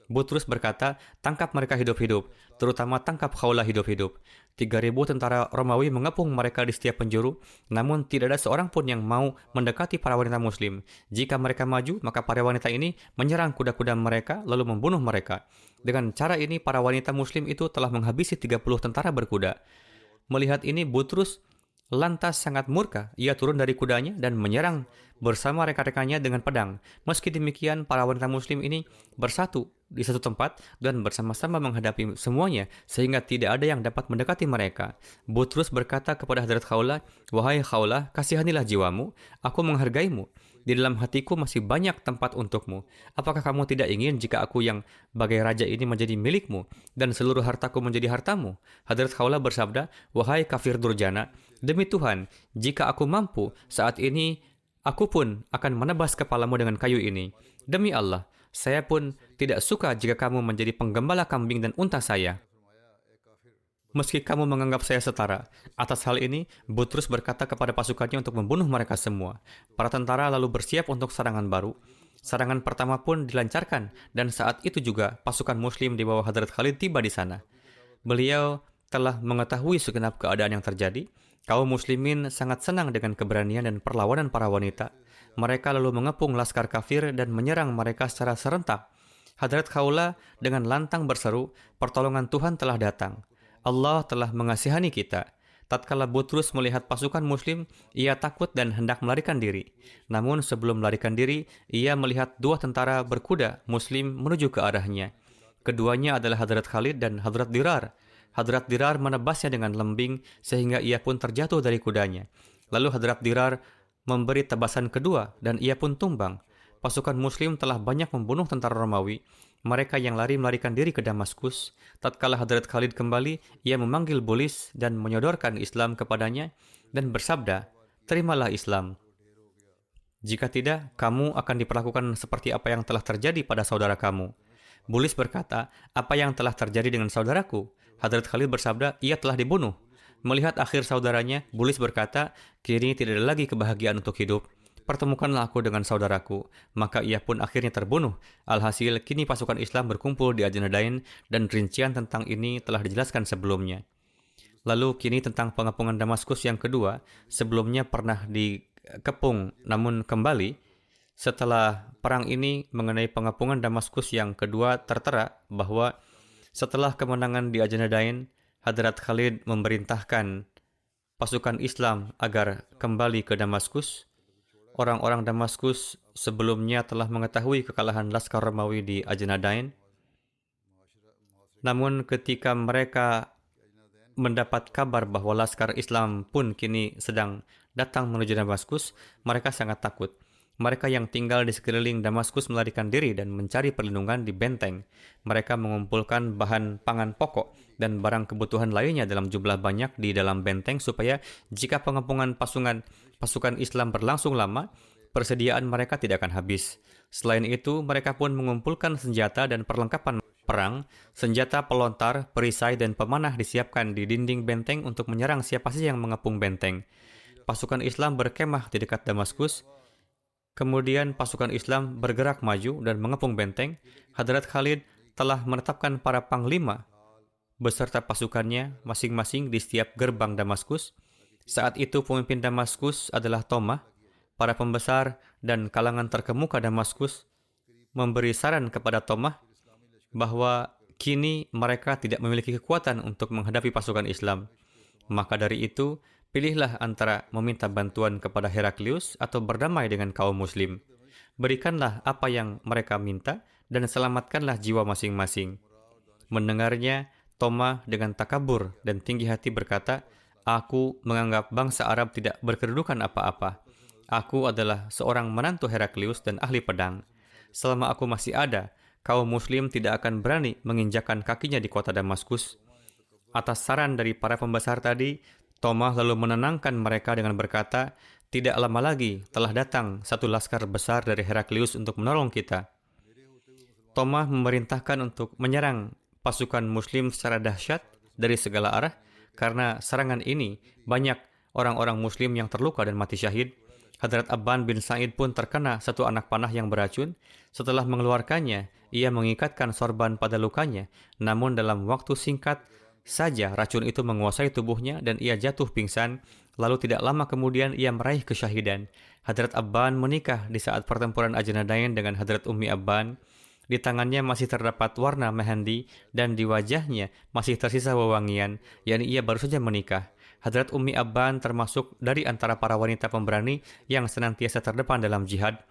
S2: Butrus berkata, "Tangkap mereka hidup-hidup, terutama tangkap Khawlah hidup-hidup." 3.000 tentara Romawi mengepung mereka di setiap penjuru, namun tidak ada seorang pun yang mau mendekati para wanita muslim. Jika mereka maju, maka para wanita ini menyerang kuda-kuda mereka lalu membunuh mereka. Dengan cara ini, para wanita muslim itu telah menghabisi 30 tentara berkuda. Melihat ini, Butrus lantas sangat murka. Ia turun dari kudanya dan menyerang bersama rekan-rekannya dengan pedang. Meski demikian, para wanita muslim ini bersatu di satu tempat dan bersama-sama menghadapi semuanya sehingga tidak ada yang dapat mendekati mereka. Butrus berkata kepada Hadrat Khawlah, "Wahai Khawlah, kasihanilah jiwamu. Aku menghargaimu. Di dalam hatiku masih banyak tempat untukmu. Apakah kamu tidak ingin jika aku yang bagai raja ini menjadi milikmu dan seluruh hartaku menjadi hartamu?" Hadrat Khawlah bersabda, "Wahai kafir durjana, demi Tuhan, jika aku mampu, saat ini aku pun akan menebas kepalamu dengan kayu ini. Demi Allah, saya pun tidak suka jika kamu menjadi penggembala kambing dan unta saya, meski kamu menganggap saya setara." Atas hal ini, Butrus berkata kepada pasukannya untuk membunuh mereka semua. Para tentara lalu bersiap untuk serangan baru. Serangan pertama pun dilancarkan, dan saat itu juga pasukan muslim di bawah Hadrat Khalid tiba di sana. Beliau telah mengetahui segenap keadaan yang terjadi. Kaum muslimin sangat senang dengan keberanian dan perlawanan para wanita. Mereka lalu mengepung laskar kafir dan menyerang mereka secara serentak. Hadrat Khawlah dengan lantang berseru, "Pertolongan Tuhan telah datang. Allah telah mengasihani kita." Tatkala Butrus melihat pasukan muslim, ia takut dan hendak melarikan diri. Namun sebelum melarikan diri, ia melihat 2 tentara berkuda muslim menuju ke arahnya. Keduanya adalah Hadrat Khalid dan Hadrat Dirar. Hadrat Dirar menebasnya dengan lembing sehingga ia pun terjatuh dari kudanya. Lalu Hadrat Dirar memberi tebasan kedua dan ia pun tumbang. Pasukan muslim telah banyak membunuh tentara Romawi. Mereka yang lari melarikan diri ke Damaskus. Tatkala Hadrat Khalid kembali, ia memanggil Bulis dan menyodorkan Islam kepadanya dan bersabda, "Terimalah Islam. Jika tidak, kamu akan diperlakukan seperti apa yang telah terjadi pada saudara kamu." Bulis berkata, "Apa yang telah terjadi dengan saudaraku?" Hadrat Khalid bersabda, "Ia telah dibunuh." Melihat akhir saudaranya, Bulis berkata, "Kini tidak ada lagi kebahagiaan untuk hidup. Pertemukanlah aku dengan saudaraku." Maka ia pun akhirnya terbunuh. Alhasil, kini pasukan Islam berkumpul di Ajnadain dan rincian tentang ini telah dijelaskan sebelumnya. Lalu kini tentang pengepungan Damaskus yang kedua, sebelumnya pernah dikepung namun kembali. Setelah perang ini mengenai pengepungan Damaskus yang kedua tertera bahwa setelah kemenangan di Ajnadain, Hadrat Khalid memerintahkan pasukan Islam agar kembali ke Damaskus. Orang-orang Damaskus sebelumnya telah mengetahui kekalahan Laskar Romawi di Ajnadain. Namun ketika mereka mendapat kabar bahwa Laskar Islam pun kini sedang datang menuju Damaskus, mereka sangat takut. Mereka yang tinggal di sekeliling Damaskus melarikan diri dan mencari perlindungan di benteng. Mereka mengumpulkan bahan pangan pokok dan barang kebutuhan lainnya dalam jumlah banyak di dalam benteng supaya jika pengepungan pasukan Islam berlangsung lama, persediaan mereka tidak akan habis. Selain itu, mereka pun mengumpulkan senjata dan perlengkapan perang. Senjata pelontar, perisai, dan pemanah disiapkan di dinding benteng untuk menyerang siapa saja yang mengepung benteng. Pasukan Islam berkemah di dekat Damaskus. Kemudian pasukan Islam bergerak maju dan mengepung benteng. Hadrat Khalid telah menetapkan para panglima beserta pasukannya masing-masing di setiap gerbang Damaskus. Saat itu pemimpin Damaskus adalah Tomah. Para pembesar dan kalangan terkemuka Damaskus memberi saran kepada Tomah bahwa kini mereka tidak memiliki kekuatan untuk menghadapi pasukan Islam. Maka dari itu, pilihlah antara meminta bantuan kepada Heraklius atau berdamai dengan kaum muslim. Berikanlah apa yang mereka minta dan selamatkanlah jiwa masing-masing. Mendengarnya, Tomah dengan takabur dan tinggi hati berkata, "Aku menganggap bangsa Arab tidak berkedudukan apa-apa. Aku adalah seorang menantu Heraklius dan ahli pedang. Selama aku masih ada, kaum muslim tidak akan berani menginjakkan kakinya di kota Damaskus." Atas saran dari para pembesar tadi, Tomah lalu menenangkan mereka dengan berkata, Tidak lama lagi telah datang satu laskar besar dari Heraklius untuk menolong kita. Tomah memerintahkan untuk menyerang pasukan Muslim secara dahsyat dari segala arah, karena serangan ini banyak orang-orang Muslim yang terluka dan mati syahid. Hadrat Abban bin Sa'id pun terkena satu anak panah yang beracun. Setelah mengeluarkannya, ia mengikatkan sorban pada lukanya. Namun dalam waktu singkat saja racun itu menguasai tubuhnya dan ia jatuh pingsan. Lalu tidak lama kemudian ia meraih kesyahidan. Hadrat Abban menikah di saat pertempuran Ajnadain dengan Hadrat Ummi Abban. Di tangannya masih terdapat warna mehandi dan di wajahnya masih tersisa wewangian, yakni ia baru saja menikah. Hadrat Ummi Abban termasuk dari antara para wanita pemberani yang senantiasa terdepan dalam jihad.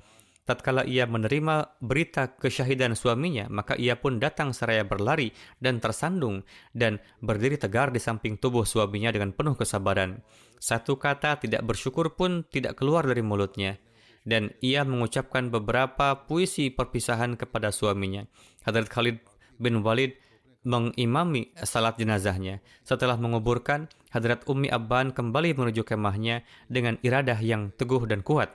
S2: Tatkala ia menerima berita kesyahidan suaminya, maka ia pun datang seraya berlari dan tersandung dan berdiri tegar di samping tubuh suaminya dengan penuh kesabaran. Satu kata tidak bersyukur pun tidak keluar dari mulutnya. Dan ia mengucapkan beberapa puisi perpisahan kepada suaminya. Hadrat Khalid bin Walid mengimami salat jenazahnya. Setelah menguburkan, Hadrat Ummi Abban kembali menuju kemahnya dengan iradah yang teguh dan kuat.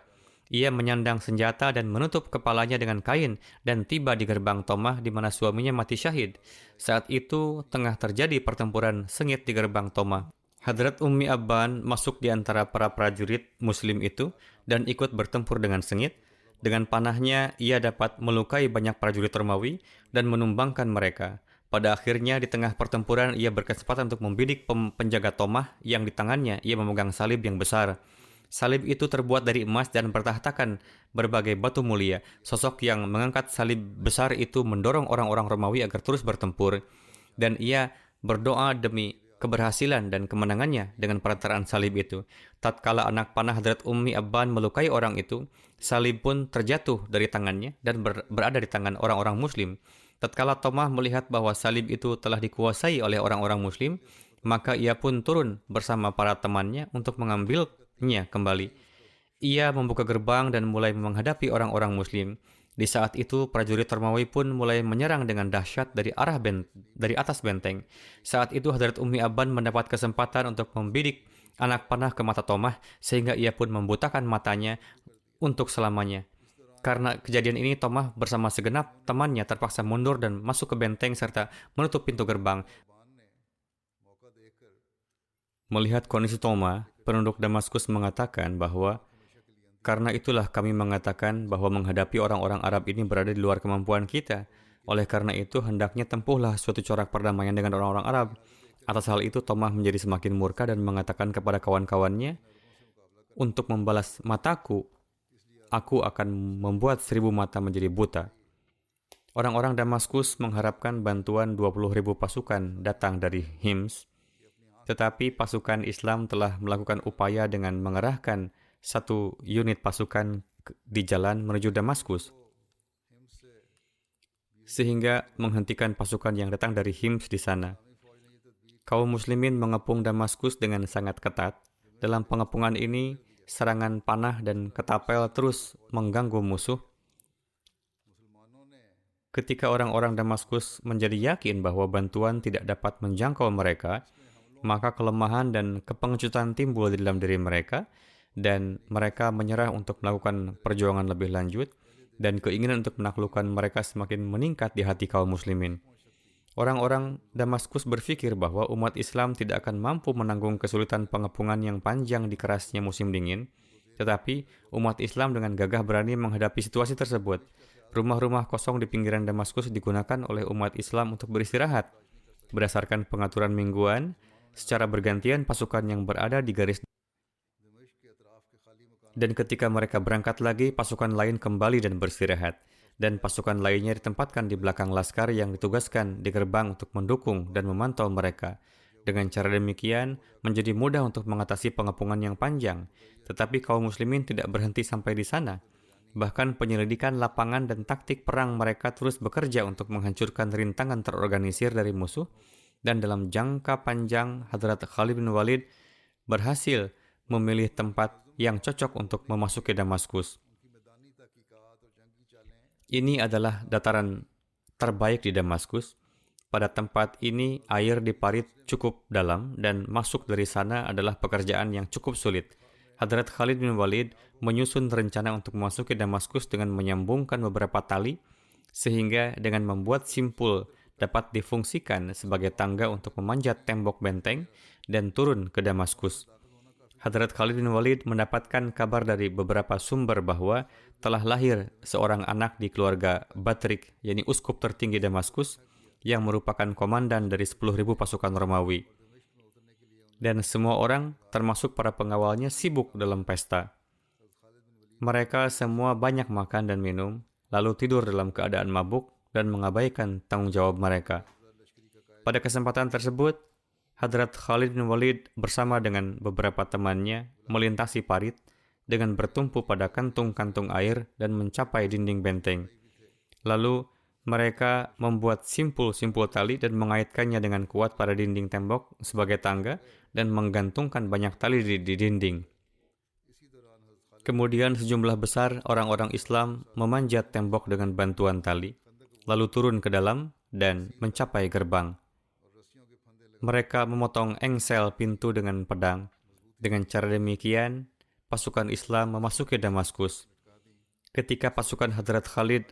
S2: Ia menyandang senjata dan menutup kepalanya dengan kain dan tiba di gerbang Tomah di mana suaminya mati syahid. Saat itu tengah terjadi pertempuran sengit di gerbang Tomah. Hadrat Ummi Abban masuk di antara para prajurit Muslim itu dan ikut bertempur dengan sengit. Dengan panahnya, ia dapat melukai banyak prajurit Romawi dan menumbangkan mereka. Pada akhirnya, di tengah pertempuran, ia berkesempatan untuk membidik penjaga Tomah yang di tangannya ia memegang salib yang besar. Salib itu terbuat dari emas dan bertahtakan berbagai batu mulia. Sosok yang mengangkat salib besar itu mendorong orang-orang Romawi agar terus bertempur. Dan ia berdoa demi keberhasilan dan kemenangannya dengan perantaraan salib itu. Tatkala anak panah Hadrat Ummi Abban melukai orang itu, salib pun terjatuh dari tangannya dan berada di tangan orang-orang Muslim. Tatkala Tomah melihat bahwa salib itu telah dikuasai oleh orang-orang Muslim, maka ia pun turun bersama para temannya untuk mengambilnya kembali. Ia membuka gerbang dan mulai menghadapi orang-orang Muslim. Di saat itu, prajurit Romawi pun mulai menyerang dengan dahsyat dari atas benteng. Saat itu, Hadrat Ummi Abban mendapat kesempatan untuk membidik anak panah ke mata Tomah, sehingga ia pun membutakan matanya untuk selamanya. Karena kejadian ini, Tomah bersama segenap temannya terpaksa mundur dan masuk ke benteng serta menutup pintu gerbang. Melihat kondisi Tomah, penduduk Damaskus mengatakan bahwa karena itulah kami mengatakan bahwa menghadapi orang-orang Arab ini berada di luar kemampuan kita. Oleh karena itu, hendaknya tempuhlah suatu corak perdamaian dengan orang-orang Arab. Atas hal itu, Tomah menjadi semakin murka dan mengatakan kepada kawan-kawannya, untuk membalas mataku, aku akan membuat 1000 mata menjadi buta. Orang-orang Damaskus mengharapkan bantuan 20.000 pasukan datang dari Hims. Tetapi pasukan Islam telah melakukan upaya dengan mengerahkan satu unit pasukan di jalan menuju Damaskus, sehingga menghentikan pasukan yang datang dari Hims di sana. Kaum muslimin mengepung Damaskus dengan sangat ketat. Dalam pengepungan ini, serangan panah dan ketapel terus mengganggu musuh. Ketika orang-orang Damaskus menjadi yakin bahwa bantuan tidak dapat menjangkau mereka, maka kelemahan dan kepengecutan timbul di dalam diri mereka, dan mereka menyerah untuk melakukan perjuangan lebih lanjut, dan keinginan untuk menaklukkan mereka semakin meningkat di hati kaum muslimin. Orang-orang Damaskus berpikir bahwa umat Islam tidak akan mampu menanggung kesulitan pengepungan yang panjang di kerasnya musim dingin, tetapi umat Islam dengan gagah berani menghadapi situasi tersebut. Rumah-rumah kosong di pinggiran Damaskus digunakan oleh umat Islam untuk beristirahat. Berdasarkan pengaturan mingguan, secara bergantian pasukan yang berada di garis dan ketika mereka berangkat lagi, pasukan lain kembali dan beristirahat. Dan pasukan lainnya ditempatkan di belakang laskar yang ditugaskan di gerbang untuk mendukung dan memantau mereka. Dengan cara demikian, menjadi mudah untuk mengatasi pengepungan yang panjang. Tetapi kaum muslimin tidak berhenti sampai di sana. Bahkan penyelidikan lapangan dan taktik perang mereka terus bekerja untuk menghancurkan rintangan terorganisir dari musuh. Dan dalam jangka panjang, Hadrat Khalid bin Walid berhasil memilih tempat yang cocok untuk memasuki Damaskus. Ini adalah dataran terbaik di Damaskus. Pada tempat ini, air di parit cukup dalam dan masuk dari sana adalah pekerjaan yang cukup sulit. Hadrat Khalid bin Walid menyusun rencana untuk memasuki Damaskus dengan menyambungkan beberapa tali, sehingga dengan membuat simpul dapat difungsikan sebagai tangga untuk memanjat tembok benteng dan turun ke Damaskus. Hadrat Khalid bin Walid mendapatkan kabar dari beberapa sumber bahwa telah lahir seorang anak di keluarga Batrik, yakni uskup tertinggi Damaskus, yang merupakan komandan dari 10.000 pasukan Romawi. Dan semua orang, termasuk para pengawalnya, sibuk dalam pesta. Mereka semua banyak makan dan minum, lalu tidur dalam keadaan mabuk dan mengabaikan tanggung jawab mereka. Pada kesempatan tersebut, Hadrat Khalid bin Walid bersama dengan beberapa temannya melintasi parit dengan bertumpu pada kantung-kantung air dan mencapai dinding benteng. Lalu mereka membuat simpul-simpul tali dan mengaitkannya dengan kuat pada dinding tembok sebagai tangga dan menggantungkan banyak tali di dinding. Kemudian sejumlah besar orang-orang Islam memanjat tembok dengan bantuan tali, lalu turun ke dalam dan mencapai gerbang. Mereka memotong engsel pintu dengan pedang. Dengan cara demikian, pasukan Islam memasuki Damaskus. Ketika pasukan Hadrat Khalid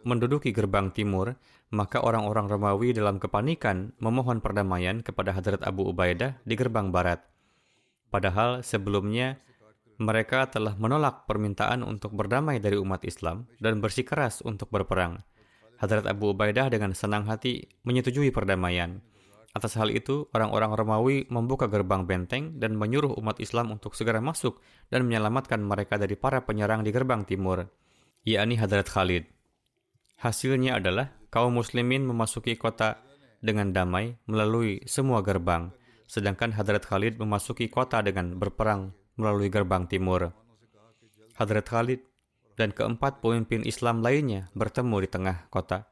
S2: menduduki gerbang timur, maka orang-orang Romawi dalam kepanikan memohon perdamaian kepada Hadrat Abu Ubaidah di gerbang barat. Padahal sebelumnya, mereka telah menolak permintaan untuk berdamai dari umat Islam dan bersikeras untuk berperang. Hadrat Abu Ubaidah dengan senang hati menyetujui perdamaian. Atas hal itu, orang-orang Romawi membuka gerbang benteng dan menyuruh umat Islam untuk segera masuk dan menyelamatkan mereka dari para penyerang di gerbang timur, yakni Hadrat Khalid. Hasilnya adalah kaum muslimin memasuki kota dengan damai melalui semua gerbang, sedangkan Hadrat Khalid memasuki kota dengan berperang melalui gerbang timur. Hadrat Khalid dan keempat pemimpin Islam lainnya bertemu di tengah kota.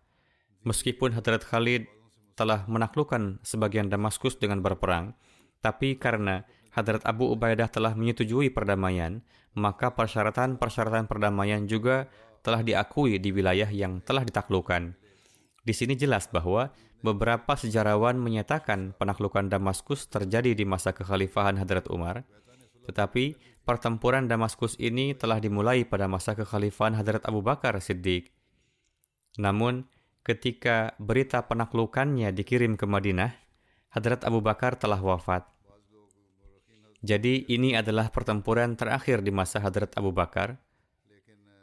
S2: Meskipun Hadrat Khalid telah menaklukkan sebagian Damaskus dengan berperang, tapi karena Hadrat Abu Ubaidah telah menyetujui perdamaian, maka persyaratan-persyaratan perdamaian juga telah diakui di wilayah yang telah ditaklukkan. Di sini jelas bahwa beberapa sejarawan menyatakan penaklukan Damaskus terjadi di masa kekhalifahan Hadrat Umar, tetapi pertempuran Damaskus ini telah dimulai pada masa kekhalifahan Hadrat Abu Bakar Siddiq. Namun, ketika berita penaklukannya dikirim ke Madinah, Hadrat Abu Bakar telah wafat. Jadi ini adalah pertempuran terakhir di masa Hadrat Abu Bakar.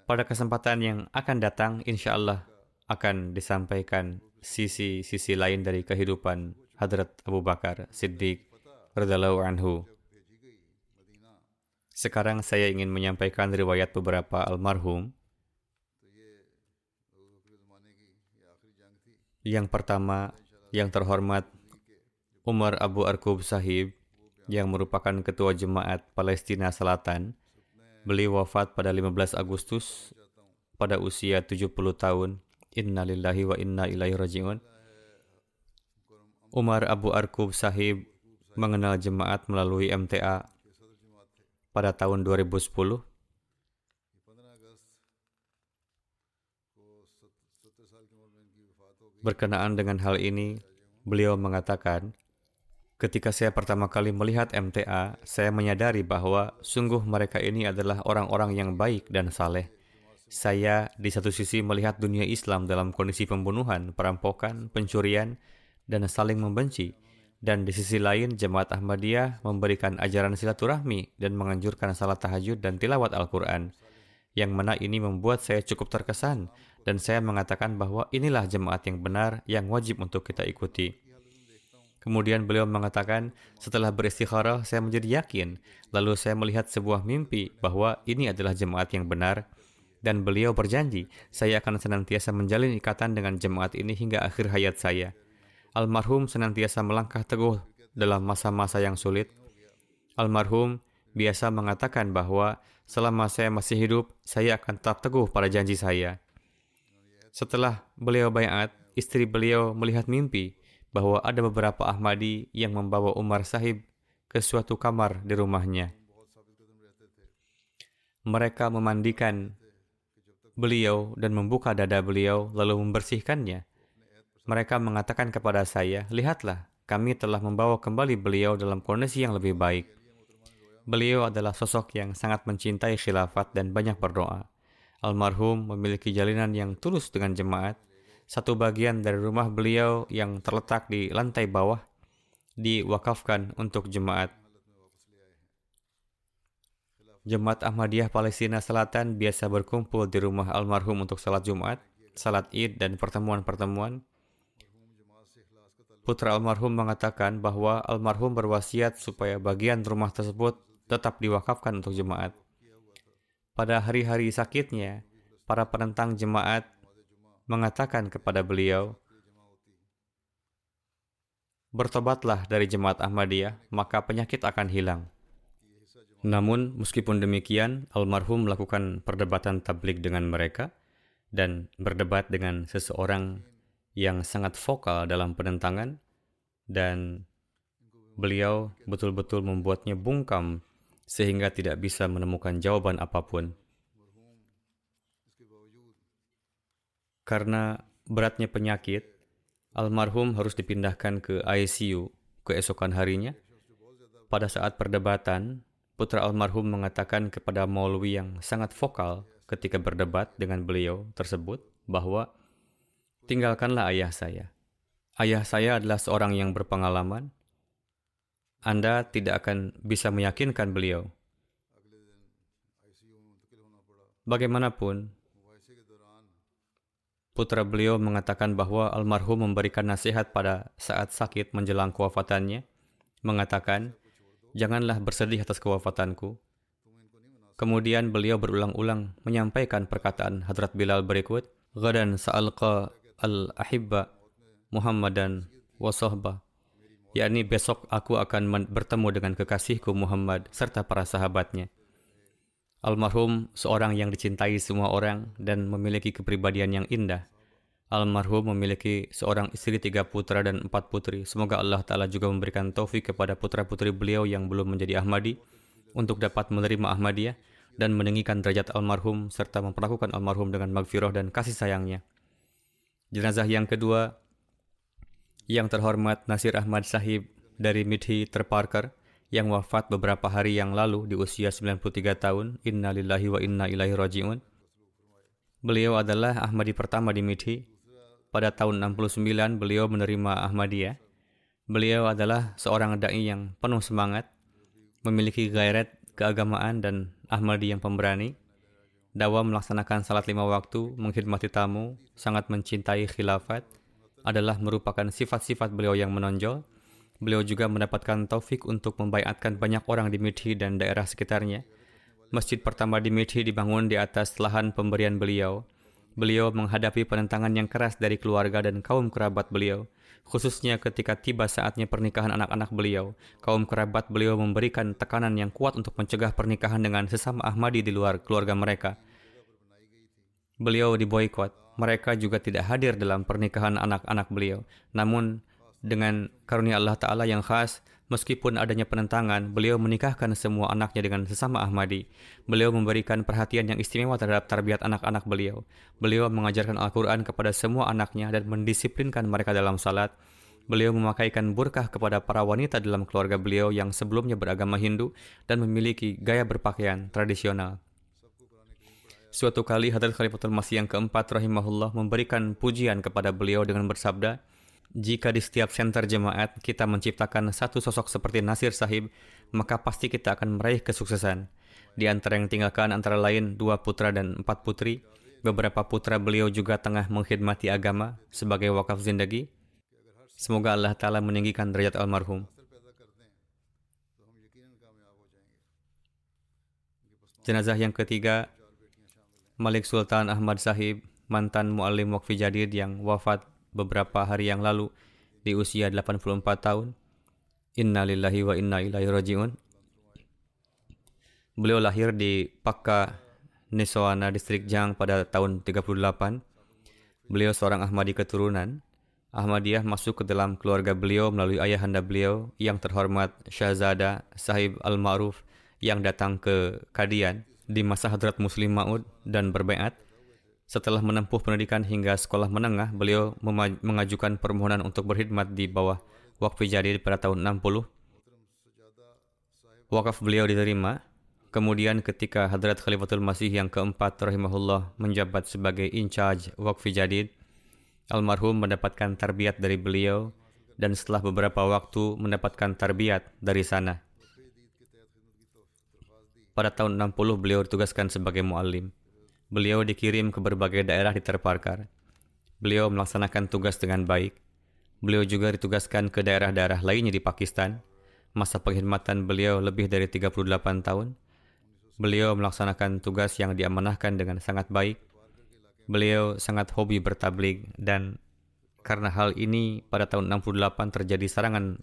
S2: Pada kesempatan yang akan datang, insya Allah akan disampaikan sisi-sisi lain dari kehidupan Hadrat Abu Bakar Siddiq radhiyallahu anhu. Sekarang saya ingin menyampaikan riwayat beberapa almarhum. Yang pertama, yang terhormat Umar Abu Arkub Sahib, yang merupakan Ketua Jemaat Palestina Selatan. Beliau wafat pada 15 Agustus pada usia 70 tahun. Inna lillahi wa inna ilaihi raji'un. Umar Abu Arkub Sahib mengenal jemaat melalui MTA pada tahun 2010. Berkenaan dengan hal ini, beliau mengatakan, ketika saya pertama kali melihat MTA, saya menyadari bahwa sungguh mereka ini adalah orang-orang yang baik dan saleh. Saya di satu sisi melihat dunia Islam dalam kondisi pembunuhan, perampokan, pencurian, dan saling membenci. Dan di sisi lain, Jemaat Ahmadiyah memberikan ajaran silaturahmi dan menganjurkan salat tahajud dan tilawat Al-Quran. Yang mana ini membuat saya cukup terkesan, dan saya mengatakan bahwa inilah jemaat yang benar yang wajib untuk kita ikuti. Kemudian beliau mengatakan, setelah beristikharah saya menjadi yakin, lalu saya melihat sebuah mimpi bahwa ini adalah jemaat yang benar, dan beliau berjanji, saya akan senantiasa menjalin ikatan dengan jemaat ini hingga akhir hayat saya. Almarhum senantiasa melangkah teguh dalam masa-masa yang sulit. Almarhum biasa mengatakan bahwa selama saya masih hidup, saya akan tetap teguh pada janji saya. Setelah beliau baiat, istri beliau melihat mimpi bahwa ada beberapa Ahmadi yang membawa Umar Sahib ke suatu kamar di rumahnya. Mereka memandikan beliau dan membuka dada beliau lalu membersihkannya. Mereka mengatakan kepada saya, lihatlah, kami telah membawa kembali beliau dalam kondisi yang lebih baik. Beliau adalah sosok yang sangat mencintai khilafat dan banyak berdoa. Almarhum memiliki jalinan yang tulus dengan jemaat. Satu bagian dari rumah beliau yang terletak di lantai bawah diwakafkan untuk jemaat. Jemaat Ahmadiyah Palestina Selatan biasa berkumpul di rumah almarhum untuk salat Jumat, salat Id, dan pertemuan-pertemuan. Putra almarhum mengatakan bahwa almarhum berwasiat supaya bagian rumah tersebut tetap diwakafkan untuk jemaat. Pada hari-hari sakitnya, para penentang jemaat mengatakan kepada beliau, "Bertobatlah dari jemaat Ahmadiyah, maka penyakit akan hilang." Namun, meskipun demikian, almarhum melakukan perdebatan tabligh dengan mereka dan berdebat dengan seseorang yang sangat vokal dalam penentangan, dan beliau betul-betul membuatnya bungkam sehingga tidak bisa menemukan jawaban apapun. Karena beratnya penyakit, almarhum harus dipindahkan ke ICU keesokan harinya. Pada saat perdebatan, putra almarhum mengatakan kepada Maulwi yang sangat vokal ketika berdebat dengan beliau tersebut bahwa, "Tinggalkanlah ayah saya. Ayah saya adalah seorang yang berpengalaman. Anda tidak akan bisa meyakinkan beliau. Bagaimanapun, putra beliau mengatakan bahwa almarhum memberikan nasihat pada saat sakit menjelang kewafatannya, mengatakan, 'Janganlah bersedih atas kewafatanku.' Kemudian beliau berulang-ulang menyampaikan perkataan Hadrat Bilal berikut, 'Ghadan sa'alqa al-ahibba Muhammadan wa sahbah,' yakni besok aku akan bertemu dengan kekasihku Muhammad serta para sahabatnya. Almarhum seorang yang dicintai semua orang dan memiliki kepribadian yang indah. Almarhum memiliki seorang istri, 3 putra dan 4 putri. Semoga Allah Ta'ala juga memberikan taufik kepada putra-putri beliau yang belum menjadi Ahmadi untuk dapat menerima Ahmadiyah dan meninggikan derajat almarhum serta memperlakukan almarhum dengan maghfirah dan kasih sayangnya. Jenazah yang kedua, yang terhormat Nasir Ahmad Sahib dari Midhi Terparker yang wafat beberapa hari yang lalu di usia 93 tahun. Inna lillahi wa inna ilaihi raji'un. Beliau adalah Ahmadi pertama di Midhi. Pada tahun 69 beliau menerima Ahmadiyah. Beliau adalah seorang da'i yang penuh semangat, memiliki gairat keagamaan dan Ahmadi yang pemberani. Dawa melaksanakan salat 5 waktu, menghormati tamu, sangat mencintai khilafat, adalah merupakan sifat-sifat beliau yang menonjol. Beliau juga mendapatkan taufik untuk membaiatkan banyak orang di Midhi dan daerah sekitarnya. Masjid pertama di Midhi dibangun di atas lahan pemberian beliau. Beliau menghadapi penentangan yang keras dari keluarga dan kaum kerabat beliau. Khususnya ketika tiba saatnya pernikahan anak-anak beliau, kaum kerabat beliau memberikan tekanan yang kuat untuk mencegah pernikahan dengan sesama Ahmadi di luar keluarga mereka. Beliau diboikot. Mereka juga tidak hadir dalam pernikahan anak-anak beliau. Namun, dengan karunia Allah Ta'ala yang khas, meskipun adanya penentangan, beliau menikahkan semua anaknya dengan sesama Ahmadi. Beliau memberikan perhatian yang istimewa terhadap tarbiyat anak-anak beliau. Beliau mengajarkan Al-Quran kepada semua anaknya dan mendisiplinkan mereka dalam salat. Beliau memakaikan burkah kepada para wanita dalam keluarga beliau yang sebelumnya beragama Hindu dan memiliki gaya berpakaian tradisional. Suatu kali Hadrat Khalifatul Masih yang keempat rahimahullah memberikan pujian kepada beliau dengan bersabda, "Jika di setiap senter jemaat kita menciptakan satu sosok seperti Nasir Sahib, maka pasti kita akan meraih kesuksesan. Di antara yang tinggalkan antara lain 2 putra dan 4 putri. Beberapa putra beliau juga tengah mengkhidmati agama sebagai wakaf zindagi. Semoga Allah Ta'ala meninggikan derajat almarhum." Jenazah yang ketiga, Malik Sultan Ahmad Sahib, mantan muallim Waqfi Jadid yang wafat beberapa hari yang lalu di usia 84 tahun. Inna lillahi wa inna ilaihi raji'un. Beliau lahir di Pakka, Nesoana, distrik Jang pada tahun 38. Beliau seorang Ahmadi keturunan. Ahmadiyah masuk ke dalam keluarga beliau melalui ayahanda beliau yang terhormat Syahzada Sahib Al-Ma'ruf yang datang ke Kadian di masa Hadrat Muslim Ma'ud dan berbaiat. Setelah menempuh pendidikan hingga sekolah menengah, beliau mengajukan permohonan untuk berkhidmat di bawah Waqfi Jadid pada tahun 60. wakaf beliau diterima. Kemudian ketika Hadrat Khalifatul Masih yang keempat rahimahullah menjabat sebagai in charge Waqf Jadid, almarhum mendapatkan tarbiyat dari beliau dan setelah beberapa waktu mendapatkan tarbiyat dari sana. Pada tahun 60 beliau ditugaskan sebagai muallim. Beliau dikirim ke berbagai daerah di Terparkar. Beliau melaksanakan tugas dengan baik. Beliau juga ditugaskan ke daerah-daerah lainnya di Pakistan. Masa pengkhidmatan beliau lebih dari 38 tahun. Beliau melaksanakan tugas yang diamanahkan dengan sangat baik. Beliau sangat hobi bertabligh dan karena hal ini pada tahun 68 terjadi serangan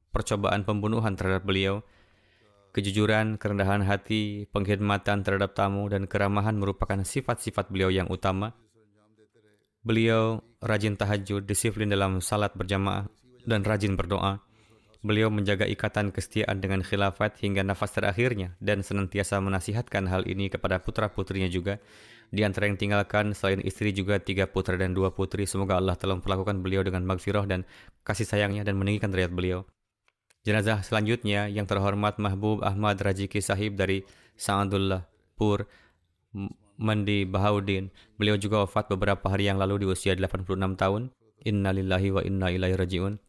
S2: percobaan pembunuhan terhadap beliau. Kejujuran, kerendahan hati, pengkhidmatan terhadap tamu, dan keramahan merupakan sifat-sifat beliau yang utama. Beliau rajin tahajud, disiplin dalam salat berjamaah, dan rajin berdoa. Beliau menjaga ikatan kesetiaan dengan khilafat hingga nafas terakhirnya dan senantiasa menasihatkan hal ini kepada putra-putrinya juga. Di antara yang tinggalkan selain istri juga 3 putra dan 2 putri. Semoga Allah telah memperlakukan beliau dengan maghfirah dan kasih sayangnya dan meninggikan derajat beliau. Jenazah selanjutnya yang terhormat Mahbub Ahmad Rajiki Sahib dari Sa'adullah Pur, Mandi Bahauddin. Beliau juga wafat beberapa hari yang lalu di usia 86 tahun. Inna lillahi wa inna ilaihi raji'un.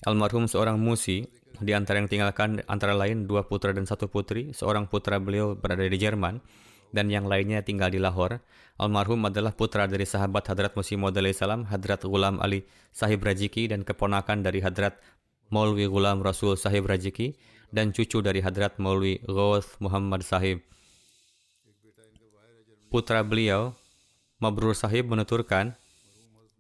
S2: Almarhum seorang musi, di antara yang tinggalkan antara lain 2 putra dan 1 putri. Seorang putra beliau berada di Jerman dan yang lainnya tinggal di Lahore. Almarhum adalah putra dari sahabat Hadrat Musi Maud alaihi salam, Hadrat Ghulam Ali Sahib Rajiki, dan keponakan dari Hadrat Maulwi Ghulam Rasul Sahib Rajiki, dan cucu dari Hadrat Maulwi Ghaus Muhammad Sahib. Putra beliau, Mabrur Sahib, menuturkan,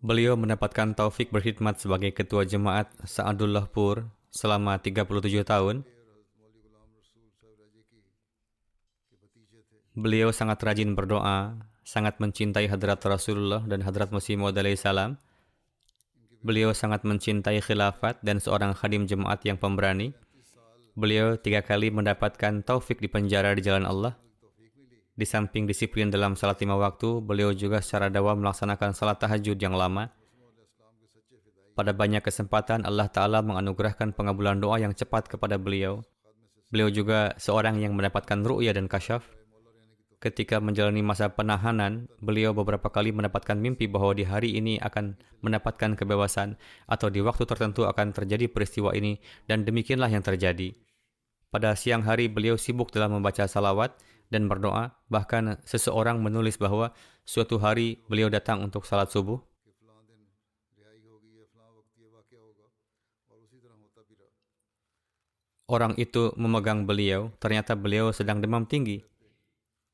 S2: beliau mendapatkan taufik berkhidmat sebagai ketua jemaat Sa'adullah Pur selama 37 tahun. Beliau sangat rajin berdoa, sangat mencintai Hadrat Rasulullah dan Hadrat Masih Maud alaihi salam. Beliau sangat mencintai khilafat dan seorang khadim jemaat yang pemberani. Beliau 3 kali mendapatkan taufik di penjara di jalan Allah. Di samping disiplin dalam salat 5 waktu, beliau juga secara dawam melaksanakan salat tahajud yang lama. Pada banyak kesempatan, Allah Ta'ala menganugerahkan pengabulan doa yang cepat kepada beliau. Beliau juga seorang yang mendapatkan ru'ya dan kasyaf. Ketika menjalani masa penahanan, beliau beberapa kali mendapatkan mimpi bahwa di hari ini akan mendapatkan kebebasan atau di waktu tertentu akan terjadi peristiwa ini, dan demikianlah yang terjadi. Pada siang hari, beliau sibuk dalam membaca salawat dan berdoa. Bahkan seseorang menulis bahwa suatu hari beliau datang untuk salat subuh. Orang itu memegang beliau, ternyata beliau sedang demam tinggi.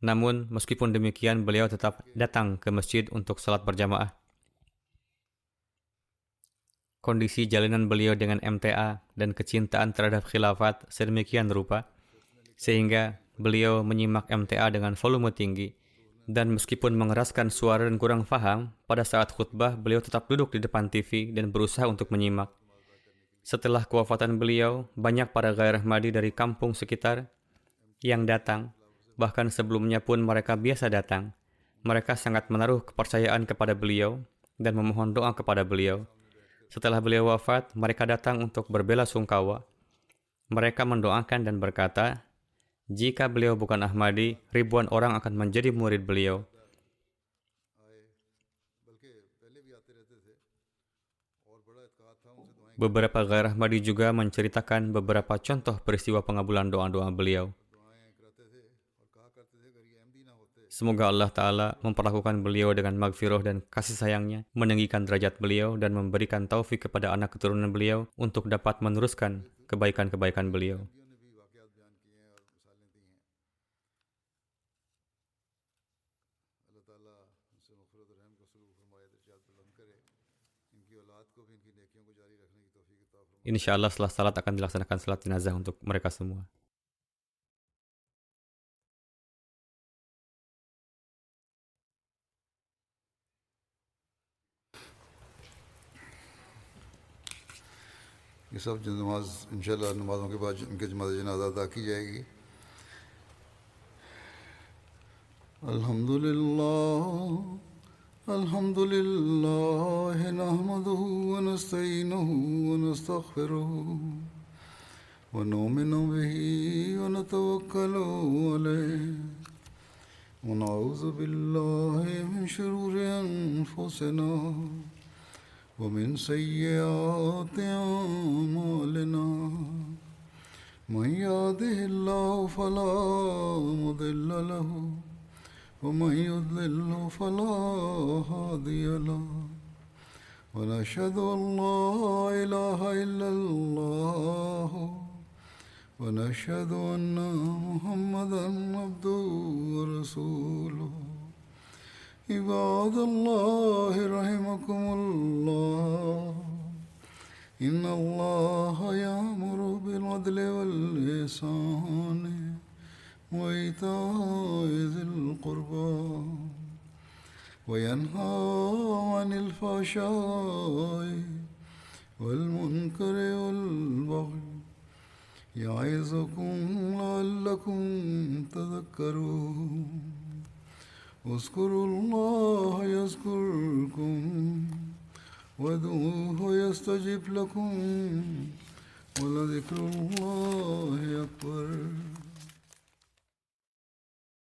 S2: Namun, meskipun demikian, beliau tetap datang ke masjid untuk salat berjamaah. Kondisi jalinan beliau dengan MTA dan kecintaan terhadap khilafat sedemikian rupa, sehingga beliau menyimak MTA dengan volume tinggi. Dan meskipun mengeraskan suara dan kurang faham, pada saat khutbah, beliau tetap duduk di depan TV dan berusaha untuk menyimak. Setelah kewafatan beliau, banyak para ghair Ahmadi dari kampung sekitar yang datang. Bahkan sebelumnya pun mereka biasa datang. Mereka sangat menaruh kepercayaan kepada beliau dan memohon doa kepada beliau. Setelah beliau wafat, mereka datang untuk berbela sungkawa. Mereka mendoakan dan berkata, jika beliau bukan Ahmadi, ribuan orang akan menjadi murid beliau. Beberapa ghair Ahmadi juga menceritakan beberapa contoh peristiwa pengabulan doa-doa beliau. Semoga Allah Ta'ala memperlakukan beliau dengan maghfirah dan kasih sayangnya, meninggikan derajat beliau, dan memberikan taufik kepada anak keturunan beliau untuk dapat meneruskan kebaikan-kebaikan beliau. Insya Allah setelah salat akan dilaksanakan salat jenazah untuk mereka semua.
S1: ये सब जो नमाज इंशाल्लाह नमाज़ों के बाद इनके जनाज़ा अदा की जाएगी। अल्हम्दुलिल्लाह नहमदुहु व नस्तईनुहु व नस्तगफिरुहु ونؤمن به ونتوكل عليه ونعوذ بالله من شرور أنفسنا ومن سيئات أعمالنا من يهده الله فلا مضل له ومن يضلل فلا هادي له ونشهد أن لا إله إلا الله ونشهد أن محمدا عبده ورسوله عباد الله رحمكم الله إن الله يأمر بالعدل والإحسان وإيتاء ذي القربى وينهى عن الفحشاء والمنكر والبغي يعظكم لعلكم تذكرون اذكروا الله يذكركم وادعوه يستجب لكم ولذكر الله